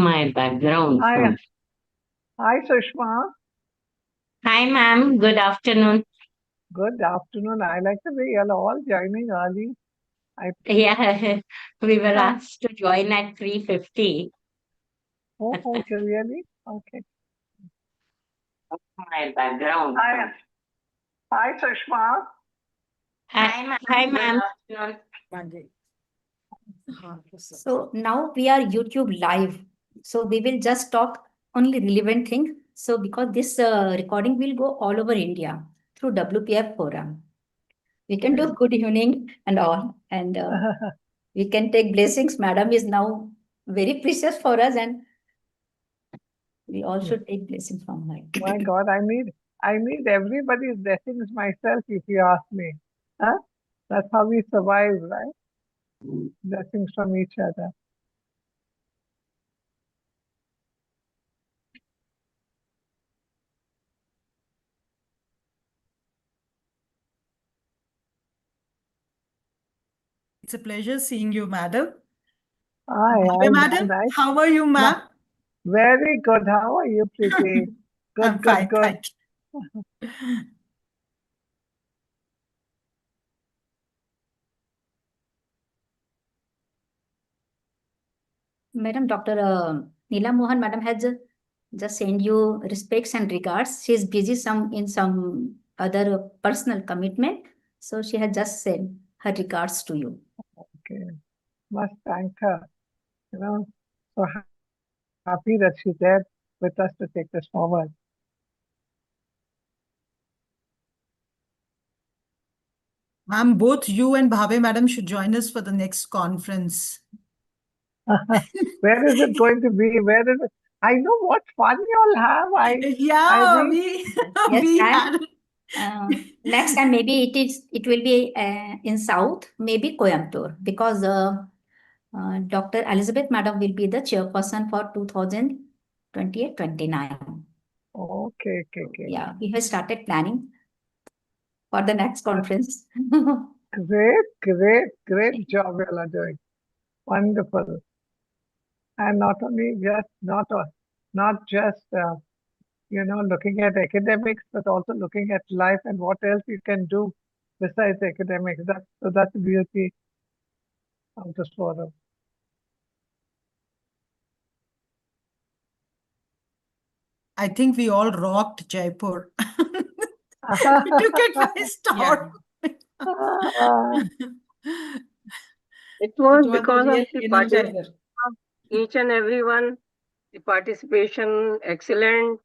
my background. Hi, hi, Sushma. Hi, ma'am. Good afternoon. Good afternoon. I like the way you're all joining early. I Yeah, we were uh, asked to join at 3:50. okay, really? Okay. My background. Hi, hi, Sushma. Hi, ma'am. Good afternoon. So now we are YouTube live. So we will just talk only relevant thing. So because this recording will go all over India through WPF forum. We can do good evening and all. And we can take blessings. Madam is now very precious for us and we all should take blessings from her. My God, I need everybody's blessings myself, if you ask me. Huh? That's how we survive, right? Blessings from each other. It's a pleasure seeing you, madam. Hi, Madam, nice. how are you, ma'am? Very good. How are you, Preeti? I'm Good, fine, good. thank you. Madam, Dr. Neela Mohan, Madam has just send you respects and regards. She is busy in some other personal commitment. So she has just sent her regards to you. Okay. Must thank her. So happy that she's there with us to take this forward. Ma'am, both you and Bhave madam should join us for the next conference. Where is it going to be? Where is it? I know what fun you'll have. Next time maybe it will be in South, maybe Coimbatore, because Dr. Elizabeth Madam will be the chairperson for 2028-29. Okay. Yeah, we have started planning for the next conference. Great job you are doing. Wonderful. And not only not just looking at academics, but also looking at life and what else you can do besides academics. That's the beauty of this forum. I think we all rocked Jaipur. Took it by storm. It was because of the participation of each and everyone, the participation excellent,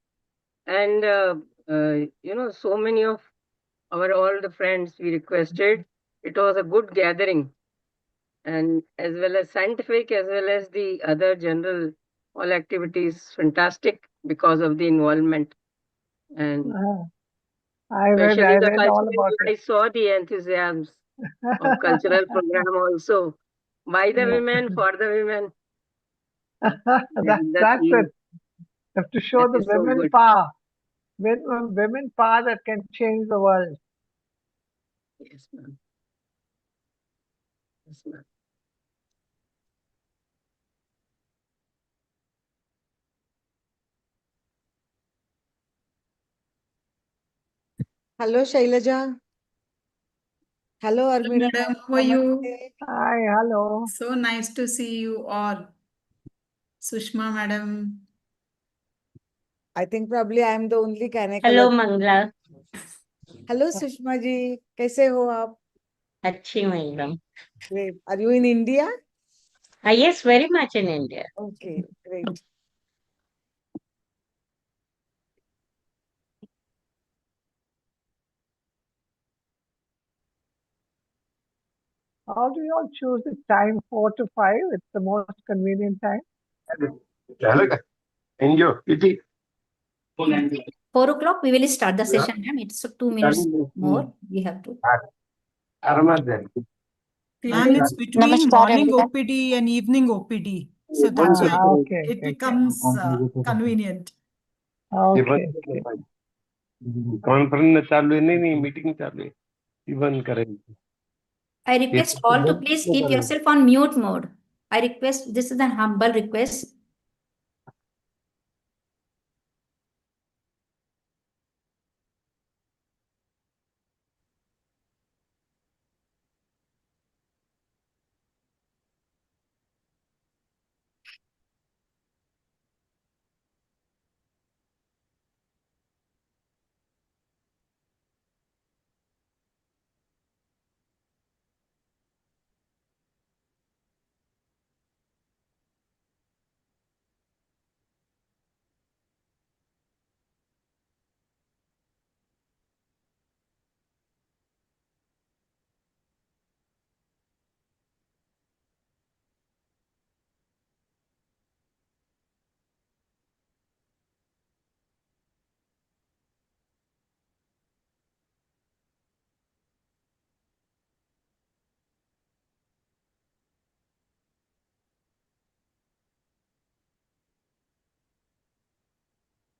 and so many of all the friends we requested. It was a good gathering, and as well as scientific, as well as the other general all activities, fantastic because of the involvement. And I read all about it. I saw the enthusiasm of cultural program also by the women, for the women. That's it. You have to show the women power. Women power that can change the world. Yes, ma'am. Yes, ma'am. Hello, Shailaja. Hello, Armida. Madam, how are you? Hi, hello. So nice to see you all. Sushma madam. I think probably I am the only Kaneka. Hello, Mangla. Hello, Sushma ji. कैसे हो आप? Achhi, madam. Great. Are you in India? Yes, very much in India. Okay, great. How do you all choose the time 4 to 5? It's the most convenient time. 4 o'clock, we will start the session, ma'am. It's 2 minutes more. We have to. Ma'am, it's between morning OPD and evening OPD. So that's why it becomes convenient. Okay. Conference चालू नहीं meeting चालू है even करें. I request all to please keep yourself on mute mode. I request, this is a humble request.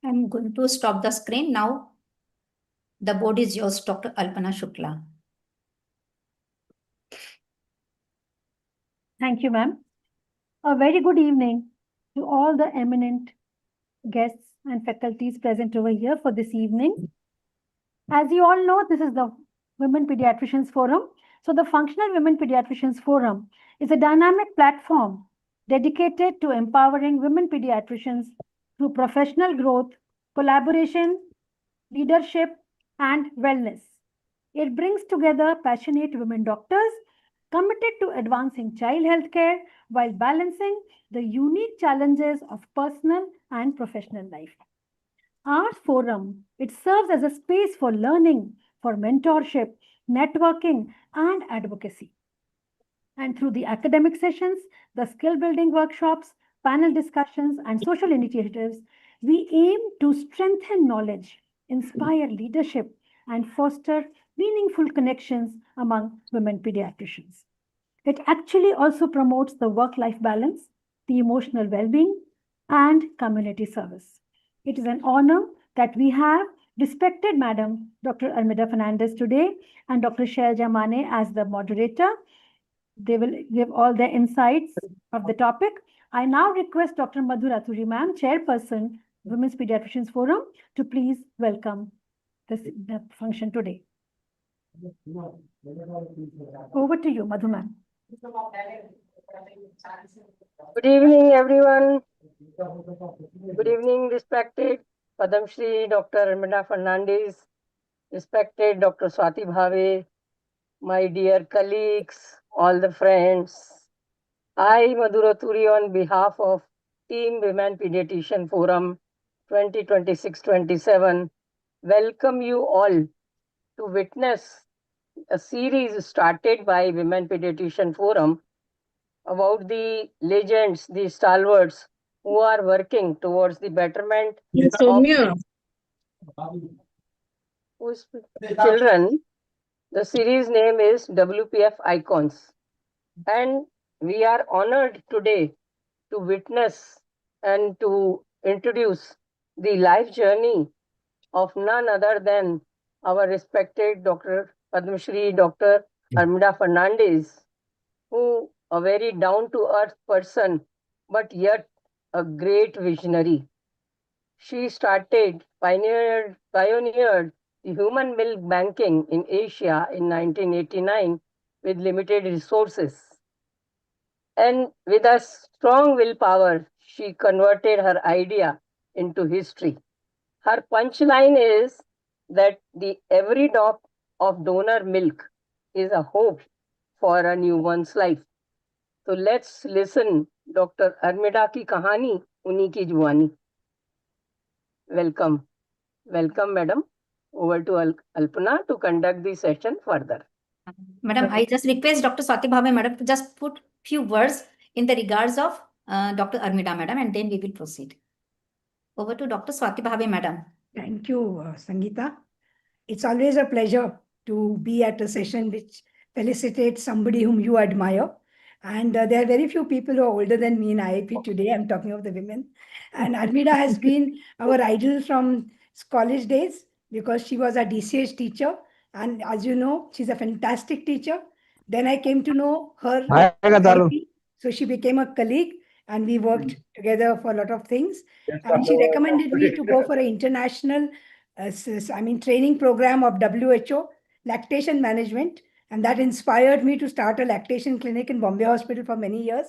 I'm going to stop the screen now. The board is yours, Dr. Alpana Shukla. Thank you, ma'am. A very good evening to all the eminent guests and faculties present over here for this evening. As you all know, this is the Women Pediatricians Forum. So the Functional Women Pediatricians Forum is a dynamic platform dedicated to empowering women pediatricians through professional growth, collaboration, leadership, and wellness. It brings together passionate women doctors committed to advancing child health care while balancing the unique challenges of personal and professional life. Our forum, it serves as a space for learning, for mentorship, networking, and advocacy. And through the academic sessions, the skill building workshops, panel discussions, and social initiatives, we aim to strengthen knowledge, inspire leadership, and foster meaningful connections among women pediatricians. It actually also promotes the work-life balance, the emotional well-being, and community service. It is an honor that we have respected Madam Dr. Armida Fernandez today and Dr. Shailja Mane as the moderator. They will give all their insights of the topic. I now request Dr. Madhu Raturi ma'am, Chairperson, Women's Pediatricians Forum, to please welcome the function today. Over to you, Madhu ma'am. Good evening, everyone. Good evening, respected Padam Shri Dr. Armida Fernandez, respected Dr. Swati Bhave, my dear colleagues, all the friends. I, Madhu Raturi, on behalf of Team Women Pediatrician Forum 2026-27, welcome you all to witness a series started by Women Pediatrician Forum about the legends, the stalwarts who are working towards the betterment of children. The series name is WPF Icons. And we are honored today to witness and to introduce the life journey of none other than our respected Dr. Padma Shri Dr. Armida Fernandez, who a very down-to-earth person, but yet a great visionary. She pioneered the human milk banking in Asia in 1989 with limited resources. And with a strong willpower, she converted her idea into history. Her punchline is that every drop of donor milk is a hope for a newborn's life. So let's listen Dr. Armida ki kahani, uni ki juwani. Welcome. Welcome, madam. Over to Alpana to conduct the session further. Madam, I just request Dr. Swati Bhave, madam, to just put few words in the regards of Dr. Armida, madam, and then we will proceed. Over to Dr. Swati Bhave, madam. Thank you, Sangeeta. It's always a pleasure to be at a session which felicitates somebody whom you admire. And there are very few people who are older than me in IIP today. I'm talking of the women. And Armida has been our idol from college days because she was a DCH teacher. And as you know, she's a fantastic teacher. Then I came to know her. So she became a colleague and we worked together for a lot of things. And she recommended me to go for an international training program of WHO, lactation management. And that inspired me to start a lactation clinic in Bombay Hospital for many years.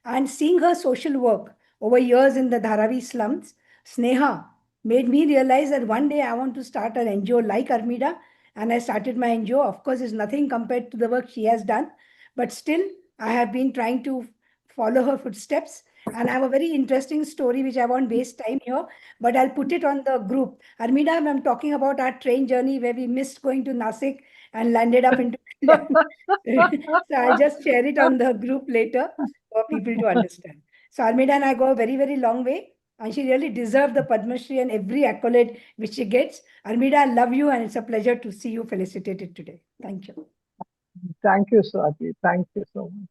And seeing her social work over years in the Dharavi slums, Sneha, made me realize that one day I want to start an NGO like Armida. And I started my NGO. Of course, it's nothing compared to the work she has done. But still, I have been trying to follow her footsteps. And I have a very interesting story, which I won't waste time here, but I'll put it on the group. Armida, I'm talking about our train journey where we missed going to Nasik and landed up into So I'll just share it on the group later for people to understand. So Armida and I go a very, very long way. And she really deserved the Padma Shri and every accolade which she gets. Armida, I love you and it's a pleasure to see you felicitated today. Thank you. Thank you, Swati. Thank you so much.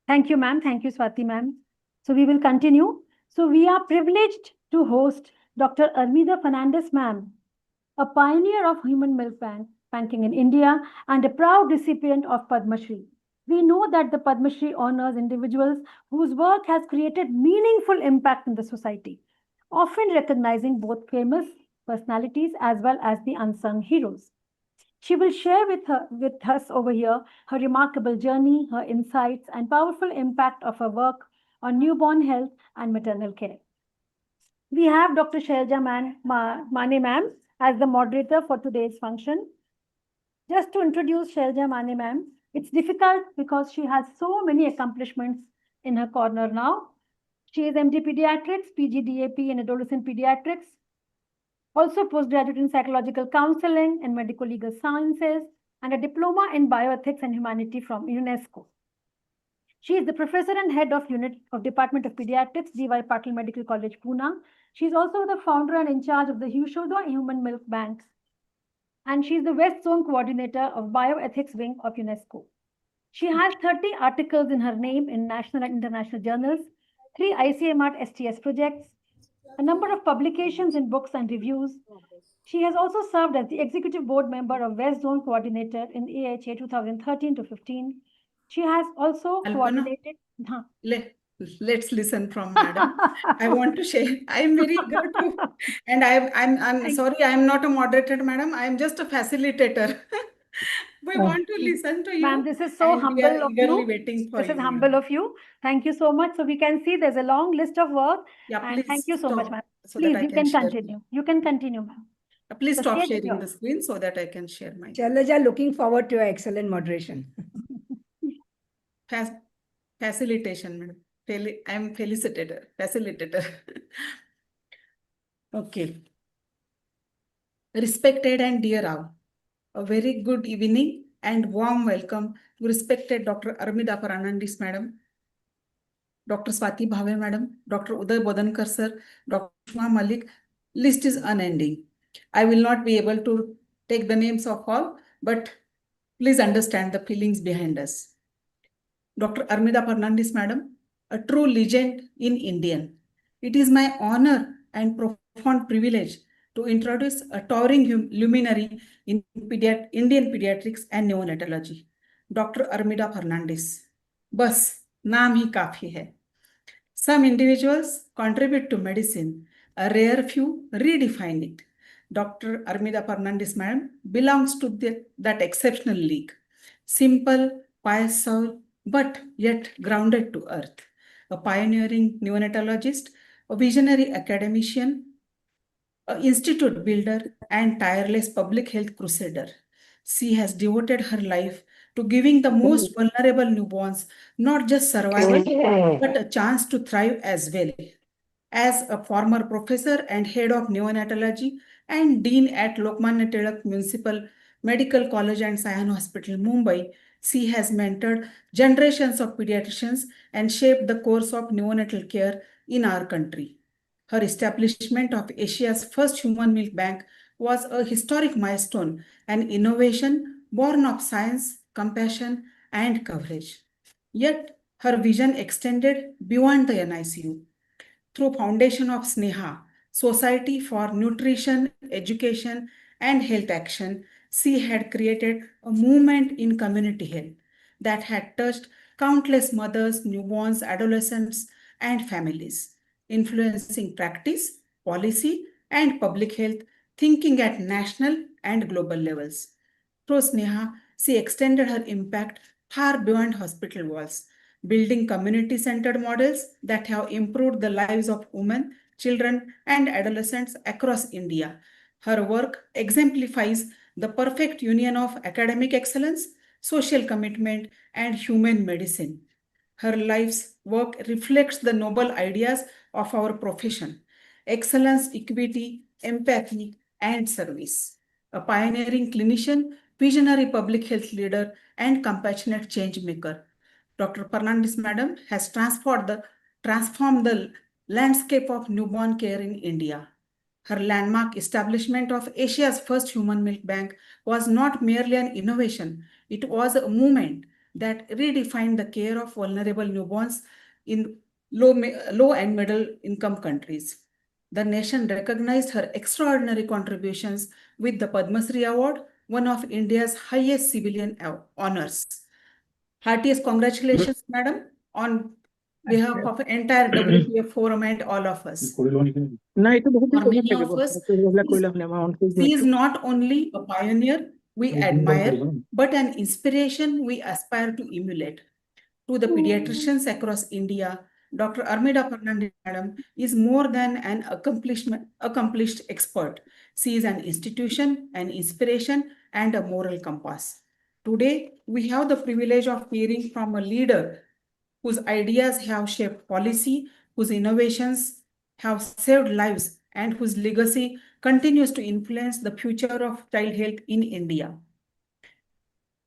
Thank you, ma'am. Thank you, Swati, ma'am. So we will continue. So we are privileged to host Dr. Armida Fernandez, ma'am, a pioneer of human milk banking in India and a proud recipient of Padma Shri. We know that the Padma Shri honors individuals whose work has created meaningful impact in the society, often recognizing both famous personalities as well as the unsung heroes. She will share with us over here her remarkable journey, her insights, and powerful impact of her work on newborn health and maternal care. We have Dr. Shailja Mane ma'am as the moderator for today's function. Just to introduce Shailja Mane ma'am, it's difficult because she has so many accomplishments in her corner now. She is MD Pediatrics, PGDAP in Adolescent Pediatrics, also postgraduate in Psychological Counseling and Medical Legal Sciences, and a diploma in Bioethics and Humanity from UNESCO. She is the professor and head of unit of Department of Pediatrics, D.Y. Patil Medical College, Pune. She is also the founder and in charge of the Yashoda Human Milk Banks. And she is the West Zone Coordinator of Bioethics Wing of UNESCO. She has 30 articles in her name in national and international journals, 3 ICMR STS projects, a number of publications in books and reviews. She has also served as the executive board member of West Zone Coordinator in AHA 2013 to 15. She has also coordinated. Let's listen from Madam. I want to share. I'm very good too. And I'm sorry, I'm not a moderator, Madam. I'm just a facilitator. We want to listen to you. Ma'am, this is so humble of you. Waiting for this is humble of you. Thank you so much. So we can see there's a long list of work. Yeah, and please thank you so much, ma'am. so Please, that I you can can share. continue. You can continue, ma'am. Please The stop stage is sharing the yours. screen so that I can share my Shailaja, looking forward to your excellent moderation. facilitation, Madam. I'm facilitator. Okay. Respected and dear all, a very good evening and warm welcome to respected Dr. Armida Fernandez, Madam, Dr. Swati Bhave, Madam, Dr. Uday Bodankar, Sir, Dr. Shma Malik. List is unending. I will not be able to take the names of all, but please understand the feelings behind us. Dr. Armida Fernandez, Madam, a true legend in Indian. It is my honor and profound privilege to introduce a towering luminary in Indian pediatrics and neonatology, Dr. Armida Fernandez. Bas, naam hi kafi hai. Some individuals contribute to medicine, a rare few redefine it. Dr. Armida Fernandez, Madam, belongs to that exceptional league. Simple, pious soul, but yet grounded to earth. A pioneering neonatologist, a visionary academician, an institute builder, and tireless public health crusader. She has devoted her life to giving the most vulnerable newborns not just survival, but a chance to thrive as well. As a former professor and head of neonatology and dean at Lokmanya Tilak Municipal Medical College and Sion Hospital, Mumbai, she has mentored generations of pediatricians and shaped the course of neonatal care in our country. Her establishment of Asia's first human milk bank was a historic milestone, an innovation born of science, compassion, and coverage. Yet, her vision extended beyond the NICU. Through foundation of Sneha, Society for Nutrition, Education, and Health Action, she had created a movement in community health that had touched countless mothers, newborns, adolescents, and families, influencing practice, policy, and public health thinking at national and global levels. Through Sneha, she extended her impact far beyond hospital walls, building community-centered models that have improved the lives of women, children, and adolescents across India. Her work exemplifies the perfect union of academic excellence, social commitment, and human medicine. Her life's work reflects the noble ideas of our profession: excellence, equity, empathy, and service. A pioneering clinician, visionary public health leader, and compassionate change maker, Dr. Fernandez, Madam, has transformed the landscape of newborn care in India. Her landmark establishment of Asia's first human milk bank was not merely an innovation, it was a movement that redefined the care of vulnerable newborns in low and middle income countries. The nation recognized her extraordinary contributions with the Padma Shri Award, one of India's highest civilian honors. Heartiest congratulations, madam, on behalf of entire WPF forum and all of us. For many of us, she is not only a pioneer we admire, but an inspiration we aspire to emulate. To the pediatricians across India, Dr. Armida Fernandez madam is more than an accomplished expert. She is an institution, an inspiration, and a moral compass. Today, we have the privilege of hearing from a leader whose ideas have shaped policy, whose innovations have saved lives, and whose legacy continues to influence the future of child health in India.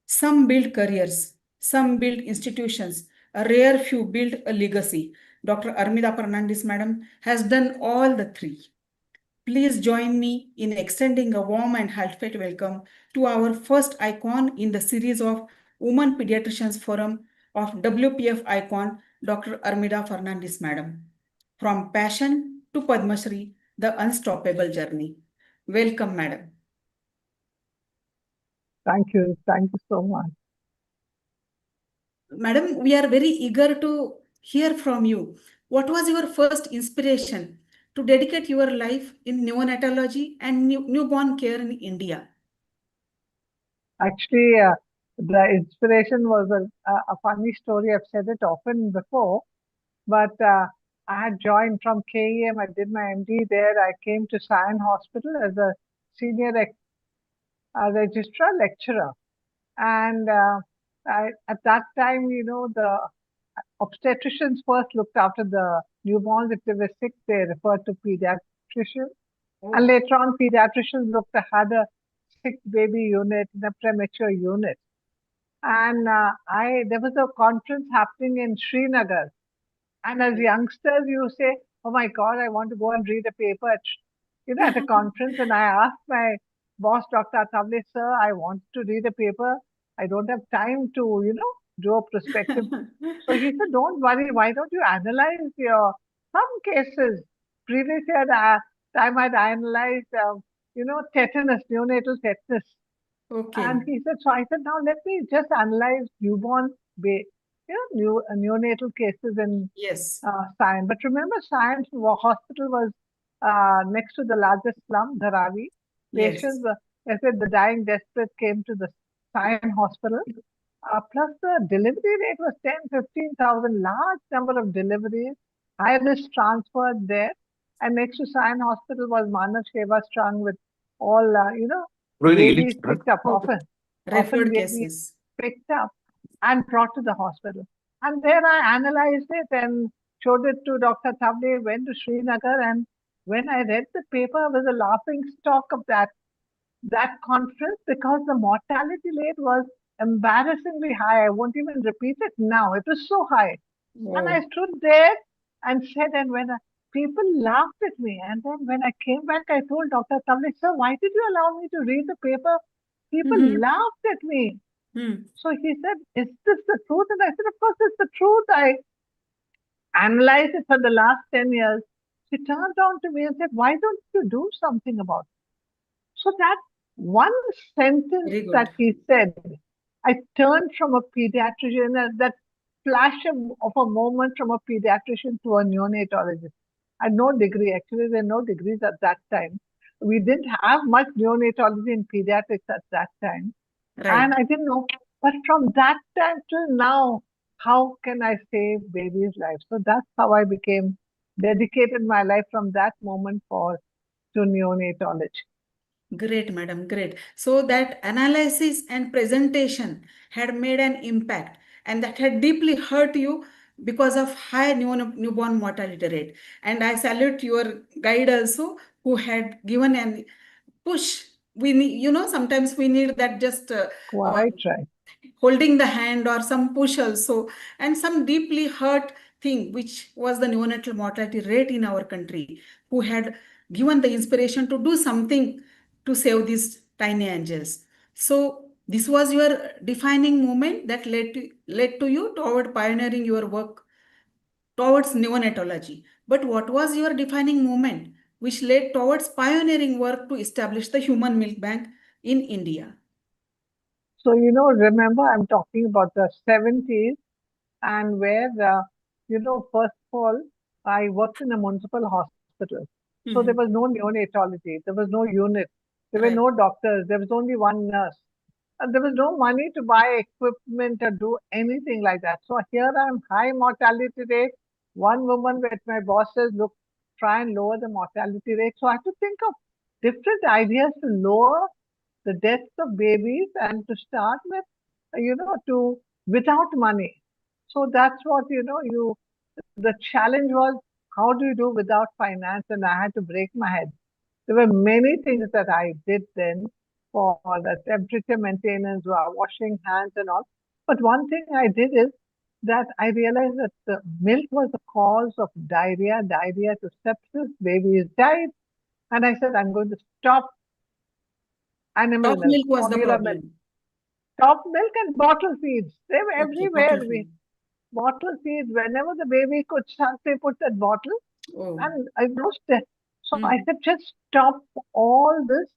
Some build careers, some build institutions, a rare few build a legacy. Dr. Armida Fernandez madam has done all the three. Please join me in extending a warm and heartfelt welcome to our first icon in the series of Women Pediatricians Forum of WPF icon, Dr. Armida Fernandez madam. From passion to Padma Shri, the unstoppable journey. Welcome, madam. Thank you. Thank you so much. Madam, we are very eager to hear from you. What was your first inspiration to dedicate your life in neonatology and newborn care in India? Actually, the inspiration was a funny story. I've said it often before, but I had joined from KEM. I did my MD there. I came to Sion Hospital as a senior registrar lecturer. And at that time, you know, the obstetricians first looked after the newborns. If they were sick, they referred to pediatricians. Oh. And later on, pediatricians had a sick baby unit, a premature unit. And there was a conference happening in Srinagar. And as youngsters, you say, oh my God, I want to go and read a paper at a conference. And I asked my boss, Dr. Atavle, sir, I want to read a paper. I don't have time to, do a prospective. So he said, don't worry. Why don't you analyze some cases? Previous year, time I'd analyzed, tetanus, neonatal tetanus. Okay. And he said, so I said, now let me just analyze newborn, neonatal cases in Sion. But remember, Sion hospital was next to the largest slum, Dharavi. Patients, they said the dying desperate came to the Sion hospital. Plus the delivery rate was 10, 15,000, large number of deliveries, high risk transferred there. And next to Sion hospital was Manav Seva Strang with all, babies picked up often babies picked up and brought to the hospital. And there I analyzed it and showed it to Dr. Thavle, went to Srinagar, and when I read the paper, I was a laughing stock of that conference because the mortality rate was embarrassingly high. I won't even repeat it now. It was so high. Wow. And I stood there and said, and when people laughed at me. And then when I came back, I told Dr. Thavle, sir, why did you allow me to read the paper? People laughed at me. So he said, is this the truth? And I said, of course, it's the truth. I analyzed it for the last 10 years. He turned around to me and said, why don't you do something about it? So that one sentence that he said, I turned from a pediatrician, that flash of a moment from a pediatrician to a neonatologist. I had no degree. Actually, there were no degrees at that time. We didn't have much neonatology in pediatrics at that time. Right. And I didn't know. But from that time till now, how can I save babies' lives? So that's how I dedicated my life from that moment to neonatology. Great, madam, great. So that analysis and presentation had made an impact, and that had deeply hurt you because of high newborn mortality rate. And I salute your guide also, who had given an push. We need, sometimes we need that just quite right. Holding the hand or some push also, and some deeply hurt thing, which was the neonatal mortality rate in our country, who had given the inspiration to do something to save these tiny angels. So this was your defining moment that led to you toward pioneering your work towards neonatology. But what was your defining moment which led towards pioneering work to establish the Human Milk Bank in India? So, remember I'm talking about the 70s, and where, first of all, I worked in a municipal hospital. So there was no neonatology, there was no unit, there were Right. no doctors, there was only one nurse. And there was no money to buy equipment or do anything like that. So here I'm high mortality rate. One woman with my boss says, look, try and lower the mortality rate. So I have to think of different ideas to lower the deaths of babies and to start with, to without money. So that's what, the challenge was, how do you do without finance? And I had to break my head. There were many things that I did then for the temperature maintenance, washing hands and all. But one thing I did is that I realized that the milk was the cause of diarrhea to sepsis, babies died. And I said, I'm going to stop animal Top milk, milk was the formula milk. problem. Top milk and bottle feeds. They were Okay, everywhere. bottle feed. Bottle feeds, whenever the baby could suck, they put that bottle. Oh. And I lost it. So I said, just stop all this.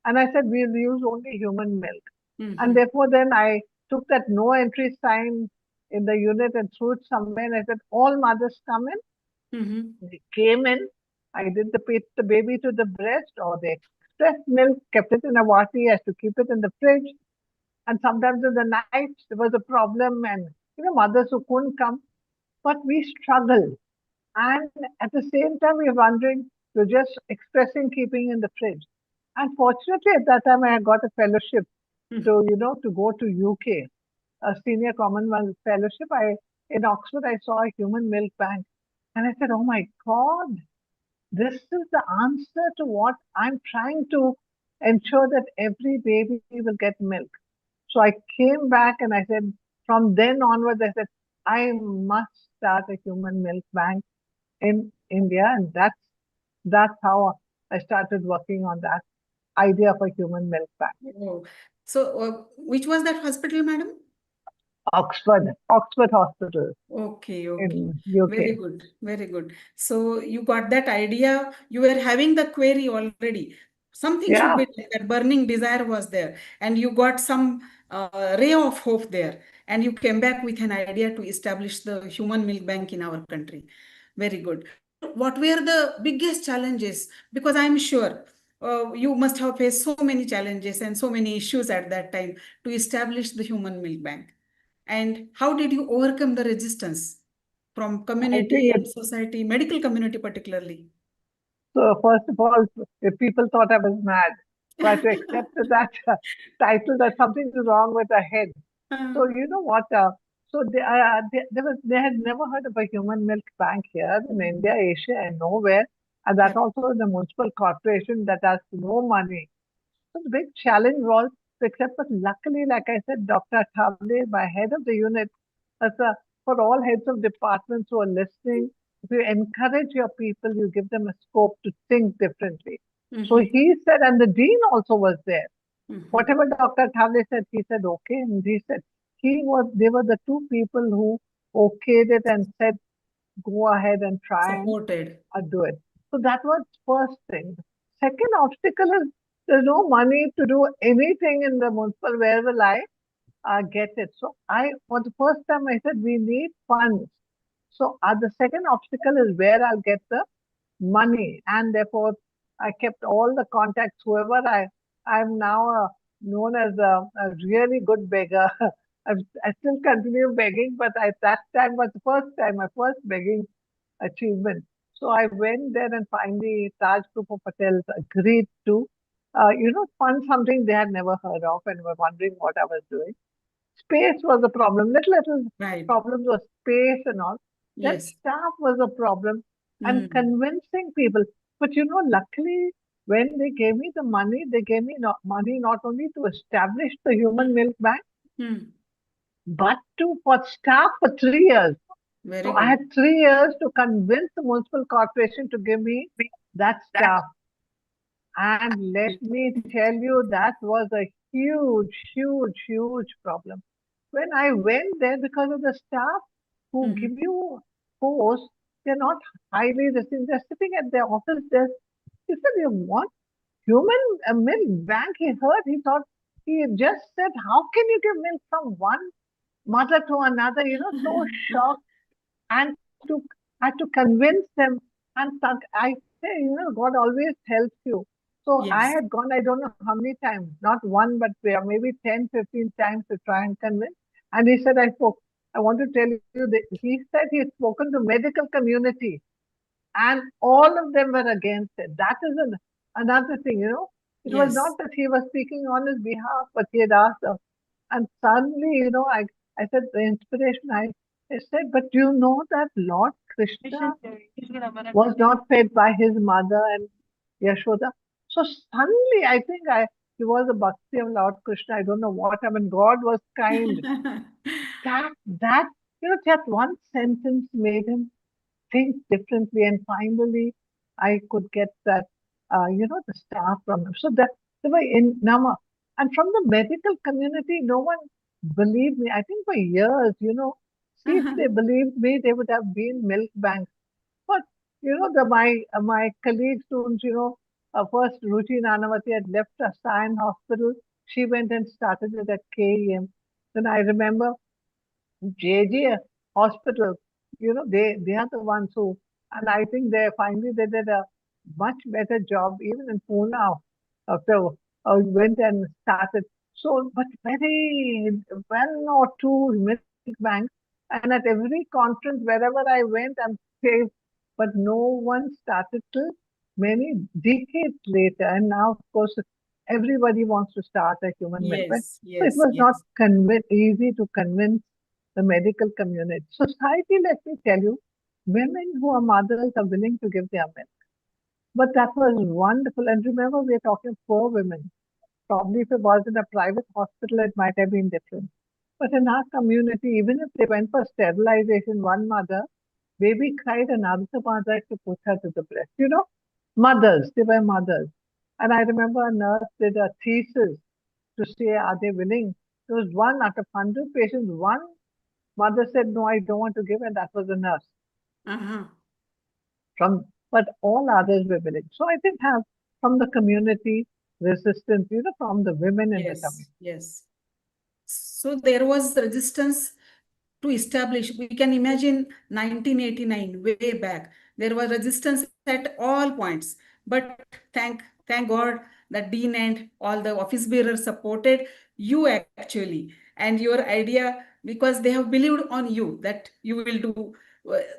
And I said, we'll use only human milk. And therefore, then I took that no entry sign in the unit and threw it somewhere. And I said, all mothers come in. They came in. I did the baby to the breast, or the express milk, kept it in a vati as to keep it in the fridge. And sometimes in the night, there was a problem, and mothers who couldn't come. But we struggled. And at the same time, we were wondering, we're just expressing keeping in the fridge. And fortunately, at that time, I got a fellowship to go to UK, a senior Commonwealth fellowship. In Oxford, I saw a human milk bank. And I said, oh my God, this is the answer to what I'm trying to ensure that every baby will get milk. So I came back and I said, from then onwards, I said, I must start a human milk bank in India. And that's how I started working on that idea of a human milk bank. Oh. So, which was that hospital, madam? Oxford Hospital. Okay, in okay. UK. Very good, very good. So you got that idea. You were having the query already. Something should Yeah. be done. That burning desire was there, and you got some ray of hope there, and you came back with an idea to establish the human milk bank in our country. Very good. What were the biggest challenges? Because I'm sure you must have faced so many challenges and so many issues at that time to establish the human milk bank. And how did you overcome the resistance from community and society, medical community particularly? So first of all, if people thought I was mad, so I had to accept that title that something is wrong with the head. So you know what? So they had never heard of a human milk bank here in India, Asia, and nowhere, and that also in the municipal corporation that has no money. So the big challenge was to accept, but luckily, like I said, Dr. Thawle, my head of the unit, for all heads of departments who are listening, if you encourage your people, you give them a scope to think differently. So he said, and the dean also was there. Whatever Dr. Thawle said, he said, okay. And he said, they were the two people who okayed it and said, go ahead and try Supported. and do it. So that was first thing. Second obstacle is there's no money to do anything in the municipal. Where will I get it? So for the first time, I said we need funds. So the second obstacle is where I'll get the money, and therefore I kept all the contacts. Whoever I'm now known as a really good beggar. I still continue begging, but at that time was the first time, my first begging achievement. So I went there, and finally Taj Group of Hotels agreed to, fund something they had never heard of and were wondering what I was doing. Space was a problem. Little problems was space and all. Then Yes. staff was a problem, and convincing people. But luckily, when they gave me the money, they gave me money not only to establish the human milk bank, but for staff for 3 years. Very So good. I had 3 years to convince the municipal corporation to give me that staff. And let me tell you, that was a huge problem. When I went there, because of the staff who give you posts, they're not highly listening. They're sitting at their office desk He said, you want human milk bank? He heard, he thought, he just said, how can you give milk from one mother to another? So shocked, and had to convince them. And I say, God always helps you. So I Yes. had gone, I don't know how many times, not one, but maybe 10, 15 times to try and convince. And he said, I want to tell you that he said he had spoken to medical community and all of them were against it. That is another thing, It was not Yes. that he was speaking on his behalf, but he had asked her. And suddenly, I said, the inspiration, I said, but do you know that Lord Krishna was not fed by his mother and Yashoda? So suddenly, I think he was a bhakti of Lord Krishna. I don't know what. I mean, God was kind. That, that one sentence made him think differently. And finally, I could get that, the staff from him. So that they were in Nama. And from the medical community, no one believed me. I think for years, see, if they believed me, they would have been milk banks. But, my colleague students, first Ruchi Nanavati had left a Sion hospital. She went and started it at KEM. Then I remember JJ Hospital, they are the ones who, and I think they did a much better job even in Pune after went and started. So, but very one or two milk banks, and at every conference wherever I went, I'm safe, but no one started till many decades later, and now of course everybody wants to start a human milk bank. Yes. So it Yes. was not Yes. easy to convince the medical community. Society, let me tell you, women who are mothers are willing to give their milk. But that was wonderful. And remember, we're talking poor women. Probably if it was in a private hospital, it might have been different. But in our community, even if they went for sterilization, one mother, baby cried, another mother had to put her to the breast. Mothers, they were mothers. And I remember a nurse did a thesis to say, are they willing? There was one out of 100 patients, one mother said, no, I don't want to give, and that was a nurse. Uh-huh. But all others were willing. So I think from the community resistance, from the women in the community. Yes. So there was resistance to establish. We can imagine 1989, way back. There was resistance at all points. But thank God that Dean and all the office bearers supported you actually and your idea, because they have believed on you that you will do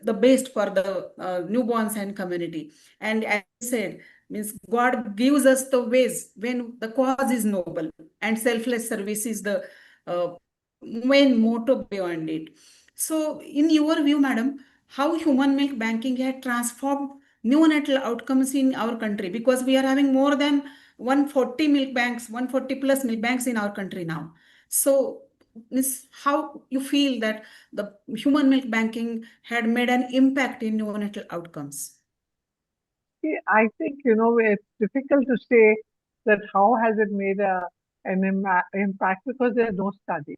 the best for the newborns and community. And as I said, means God gives us the ways when the cause is noble and selfless service is the main motto beyond it. So, in your view, madam, how human milk banking had transformed neonatal outcomes in our country? Because we are having more than 140 milk banks, 140 plus milk banks in our country now. So, how you feel that the human milk banking had made an impact in neonatal outcomes? See, I think, it's difficult to say that how has it made an impact because there's no study.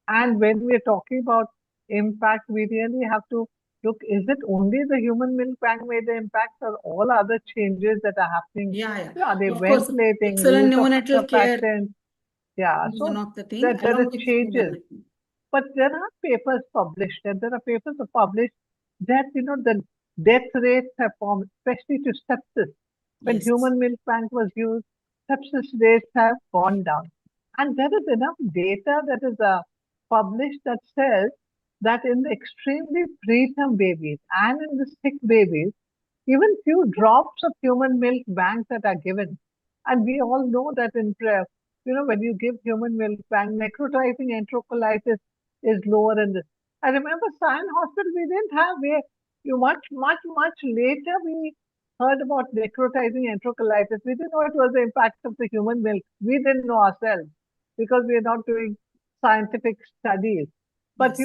And when we're talking about impact, we really have to look, is it only the human milk bank made the impact or all other changes that are happening? Yeah. Are they Of course, ventilating, excellent use of neonatal care surfactants? Yeah, is so one of the thing, there along are with changes. But there are papers published, and there are papers published that, the death rates have formed, especially to sepsis. When human milk bank was used, sepsis rates have gone down. And there is enough data that is published that says that in the extremely preterm babies and in the sick babies, even few drops of human milk banks that are given. And we all know that when you give human milk bank, necrotizing enterocolitis is lower in this. I remember Sion Hospital, we didn't have, much later we heard about necrotizing enterocolitis. We didn't know it was the impact of the human milk. We didn't know ourselves because we are not doing scientific studies. But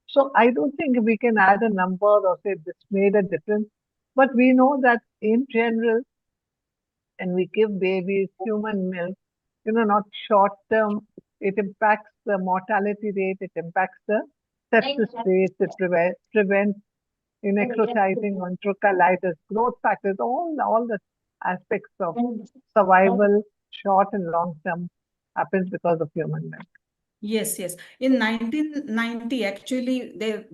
so I don't think we can add a number or say this made a difference. But we know that in general, and we give babies human milk, not short term, it impacts the mortality rate, it impacts the sepsis rate, it prevents in exercising on colitis, growth factors, all the aspects of survival, short and long term, happens because of human milk. Yes, yes. In 1990, actually, the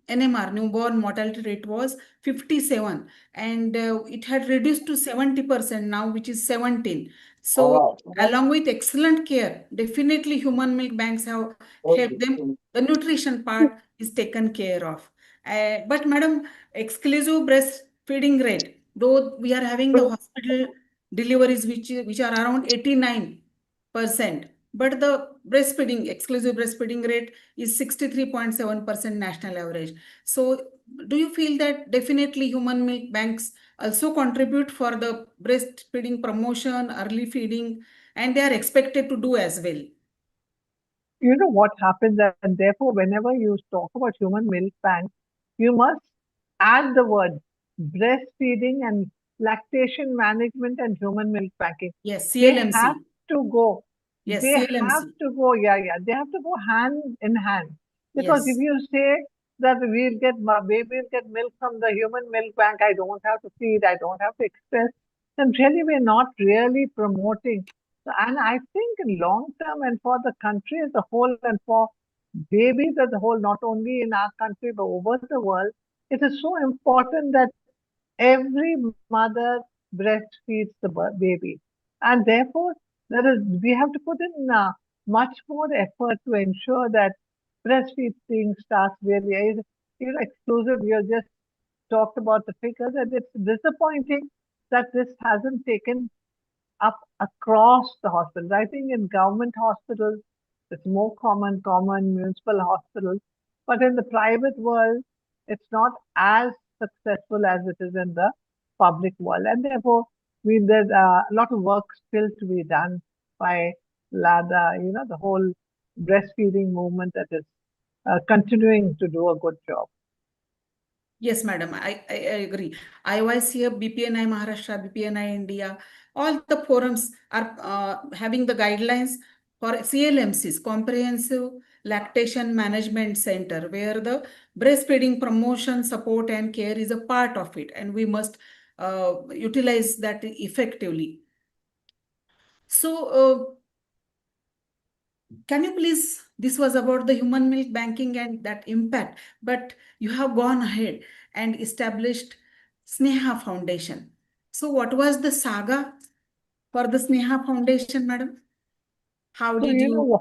NMR, newborn mortality rate, was 57, and it had reduced to 70% now, which is 17. So, along with excellent care, definitely human milk banks have helped them. The nutrition part is taken care of. But, madam, exclusive breastfeeding rate, though we are having the hospital deliveries which are around 89%. But the breastfeeding, exclusive breastfeeding rate is 63.7% national average. So do you feel that definitely human milk banks also contribute for the breastfeeding promotion, early feeding, and they are expected to do as well? You know what happens, and therefore, whenever you talk about human milk banks, you must add the word breastfeeding and lactation management and human milk banking. Yes, They have CLMC. to go. Yes, They have CLMC. to go. Yeah. They have to go hand in hand. Because if Yes. you say that my baby will get milk from the human milk bank, I don't have to feed, I don't have to express, then really we're not really promoting. So, and I think in long term and for the country as a whole and for babies as a whole, not only in our country but over the world, it is so important that every mother breastfeeds the baby, and therefore we have to put in much more effort to ensure that breastfeeding starts really. Exclusive. You just talked about the figures, and it's disappointing that this hasn't taken up across the hospitals. I think in government hospitals, it's more common municipal hospitals, but in the private world, it's not as successful as it is in the public world. And therefore, there's a lot of work still to be done by LADA, the whole breastfeeding movement that is continuing to do a good job. Yes, madam, I agree. IYCF, BPNI Maharashtra, BPNI India, all the forums are having the guidelines for CLMCs, Comprehensive Lactation Management Center, where the breastfeeding promotion, support and care is a part of it, and we must utilize that effectively. So, can you please, this was about the human milk banking and that impact, but you have gone ahead and established Sneha Foundation. So what was the saga for the Sneha Foundation, madam? How So did you?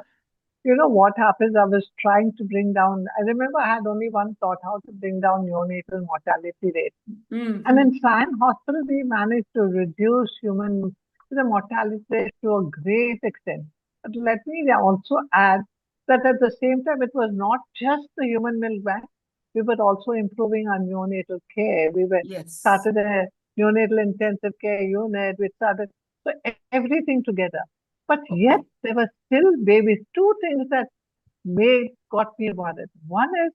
what happens? I was trying to bring down, I remember I had only one thought, how to bring down neonatal mortality rate. And in Sion Hospital, we managed to reduce the mortality rate to a great extent. But let me also add that at the same time, it was not just the human milk bank. We were also improving our neonatal care. We started a neonatal intensive care unit. We started everything together. But yet, there were still babies. Two things that got me about it. One is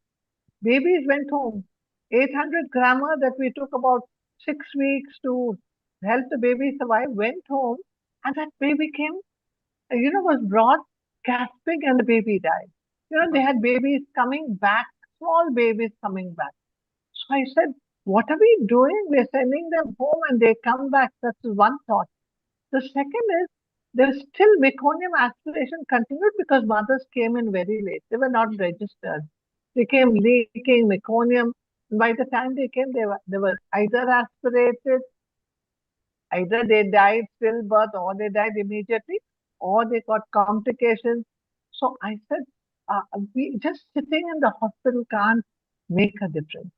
babies went home. 800 grammar that we took about 6 weeks to help the baby survive went home, and that baby was brought gasping, and the baby died. They had babies coming back, small babies coming back. So I said, what are we doing? We're sending them home and they come back. That's one thought. The second is there's still meconium aspiration continued because mothers came in very late. They were not registered. They came leaking meconium. By the time they came, they were either aspirated, either they died stillbirth, or they died immediately, or they got complications. So I said, we just sitting in the hospital can't make a difference.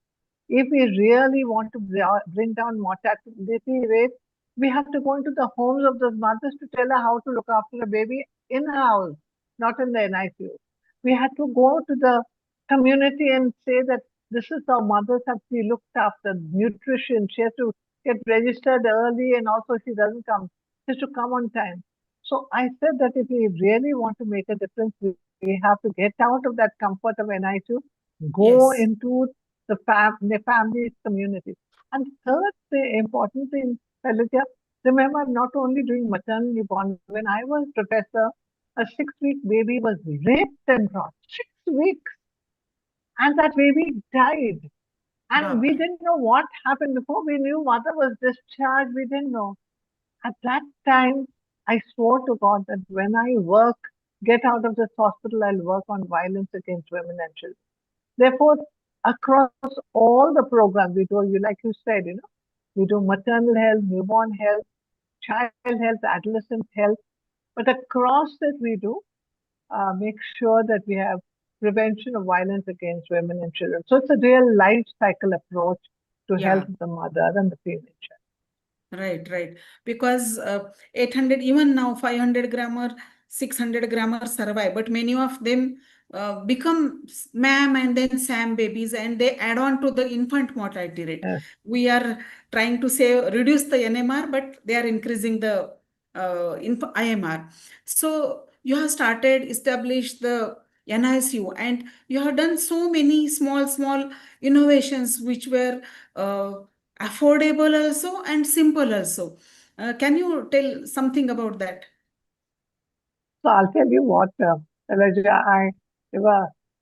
If we really want to bring down mortality rate, we have to go into the homes of those mothers to tell her how to look after a baby in her house, not in the NICU. We had to go to the community and say that this is how mothers have to be looked after, nutrition. She has to get registered early, and also she doesn't come. She has to come on time. So I said that if we really want to make a difference, we have to get out of that comfort of NICU, go into the families, community. And third, the important thing, Felicia, remember not only doing maternal newborn, when I was professor, a 6-week baby was raped and brought. 6 weeks. And that baby died. And we didn't know what happened. Before we knew mother was discharged, we didn't know. At that time, I swore to God that when I get out of this hospital, I'll work on violence against women and children. Therefore, across all the programs we do, like you said, we do maternal health, newborn health, child health, adolescent health, but across it we do make sure that we have prevention of violence against women and children. So it's a real life cycle approach to health of the mother and the female child. Right. Because 800, even now 500 grammar, 600 grammar survive, but many of them become ma'am and then Sam babies, and they add on to the infant mortality rate. Yes. We are trying to say reduce the NMR, but they are increasing the IMR. So you have established the NICU, and you have done so many small innovations which were affordable also and simple also. Can you tell something about that? So I'll tell you what, Elijah,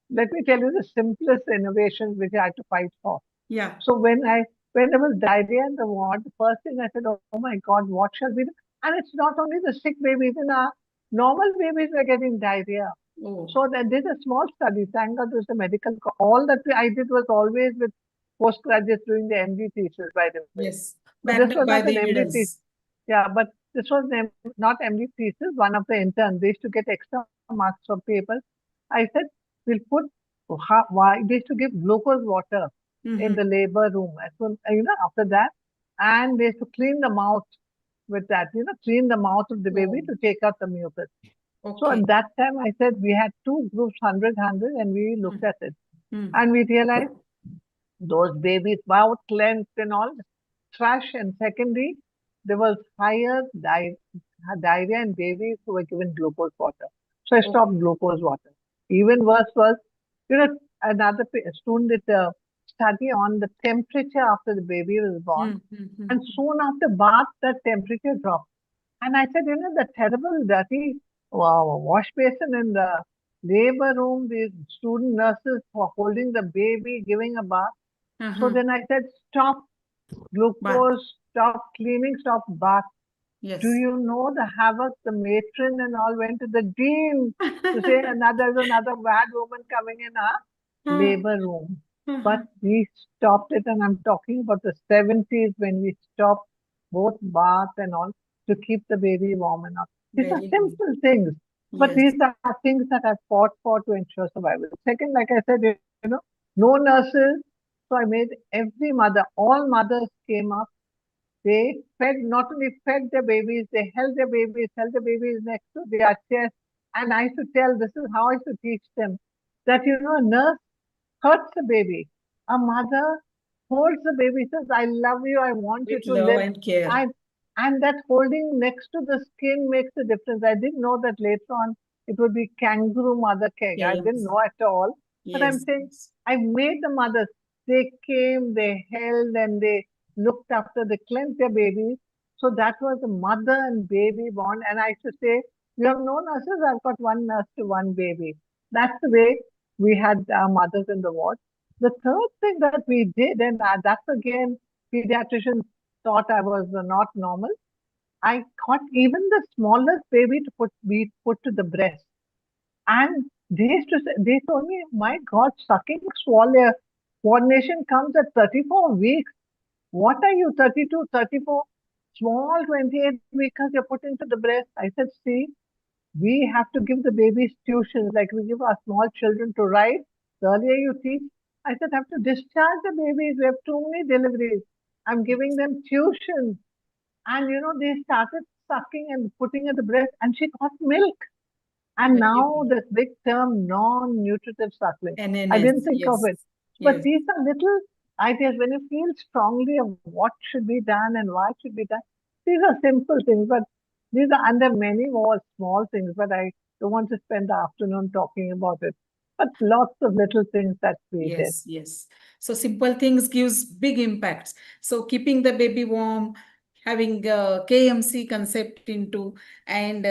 let me tell you the simplest innovations which I had to fight for. Yeah. So when there was diarrhea in the ward, the first thing I said, oh my God, what shall we do? And it's not only the sick babies, in our normal babies were getting diarrhea. Oh. So they did a small study. Thank God it was a medical. All that I did was always with postgraduates doing the MD thesis, by the way. Yes. So Backed this up was by not the an MD evidence. thesis. Yeah, but this was not MD thesis. One of the interns, they used to get extra marks for papers. I said, we'll put, they used to give glucose water in the labor room. So, after that, and they used to clean the mouth with that, clean the mouth of the baby to take out the mucus. Okay. So at that time, I said we had two groups, 100, and we looked at it. And we realized those babies, mouth cleansed and all, trash. And secondly, there was higher diarrhea in babies who were given glucose water. So I stopped glucose water. Even worse was, another student did a study on the temperature after the baby was born. And soon after birth, that temperature dropped. And I said, the terrible dirty wash basin in the labor room, these student nurses were holding the baby, giving a bath. So then I said, stop glucose, stop cleaning, stop bath. Yes. Do you know the havoc the matron and all went to the dean to say there's another bad woman coming in our labor room. But we stopped it, and I'm talking about the 70s when we stopped both bath and all to keep the baby warm enough. These are simple things, but these are things that I fought for to ensure survival. Second, like I said, no nurses. So I made every mother, all mothers came up. They not only fed their babies, they held the babies next to their chest. And I used to tell, this is how I used to teach them, that, a nurse hurts the baby. A mother holds the baby, says, I love you, I want you to love live. and care. And that holding next to the skin makes a difference. I didn't know that later on it would be kangaroo mother care. Yes. I didn't know at all. But I'm saying, I made the mothers, they came, they held, and they looked after, they cleansed their babies. So that was a mother and baby bond. And I used to say, you have no nurses, I've got one nurse to one baby. That's the way we had our mothers in the ward. The third thing that we did, and that's again, pediatricians thought I was not normal. I got even the smallest baby to be put to the breast. And they told me, my God, sucking swallow coordination comes at 34 weeks. What are you, 32, 34? Small 28 weeks you're put into the breast. I said, see, we have to give the babies tuitions like we give our small children to write. The earlier you teach, I said, I have to discharge the babies. We have too many deliveries. I'm giving them tuitions. And, they started sucking and putting at the breast, and she got milk. And now this big term, non-nutritive suckling. NNS, I didn't think of it. But Yes. these are little ideas. When you feel strongly of what should be done and why it should be done, these are simple things, but these are under many more small things, but I don't want to spend the afternoon talking about it. But lots of little things that we did. Yes. So simple things gives big impacts. So keeping the baby warm, having a KMC concept into, and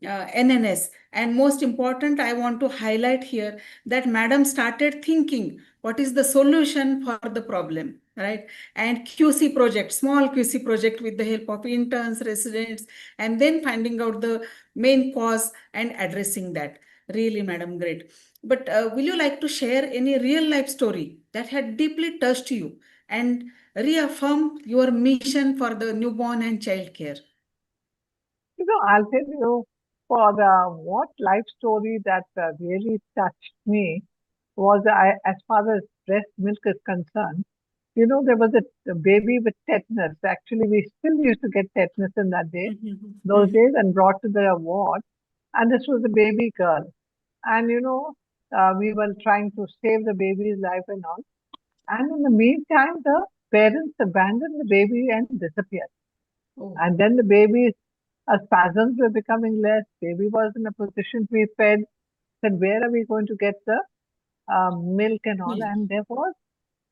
NNS. And most important, I want to highlight here that Madam started thinking what is the solution for the problem, right? And QC project, small QC project with the help of interns, residents, and then finding out the main cause and addressing that. Really, Madam, great. But will you like to share any real life story that had deeply touched you and reaffirm your mission for the newborn and child care? I'll tell you, for what life story that really touched me was, as far as breast milk is concerned, there was a baby with tetanus. Actually, we still used to get tetanus in that day, those days, and brought to the ward. And this was a baby girl. And, we were trying to save the baby's life and all. And in the meantime, the parents abandoned the baby and disappeared. Oh. And then the baby's spasms were becoming less. Baby was in a position to be fed. Said, where are we going to get the milk and all? And there was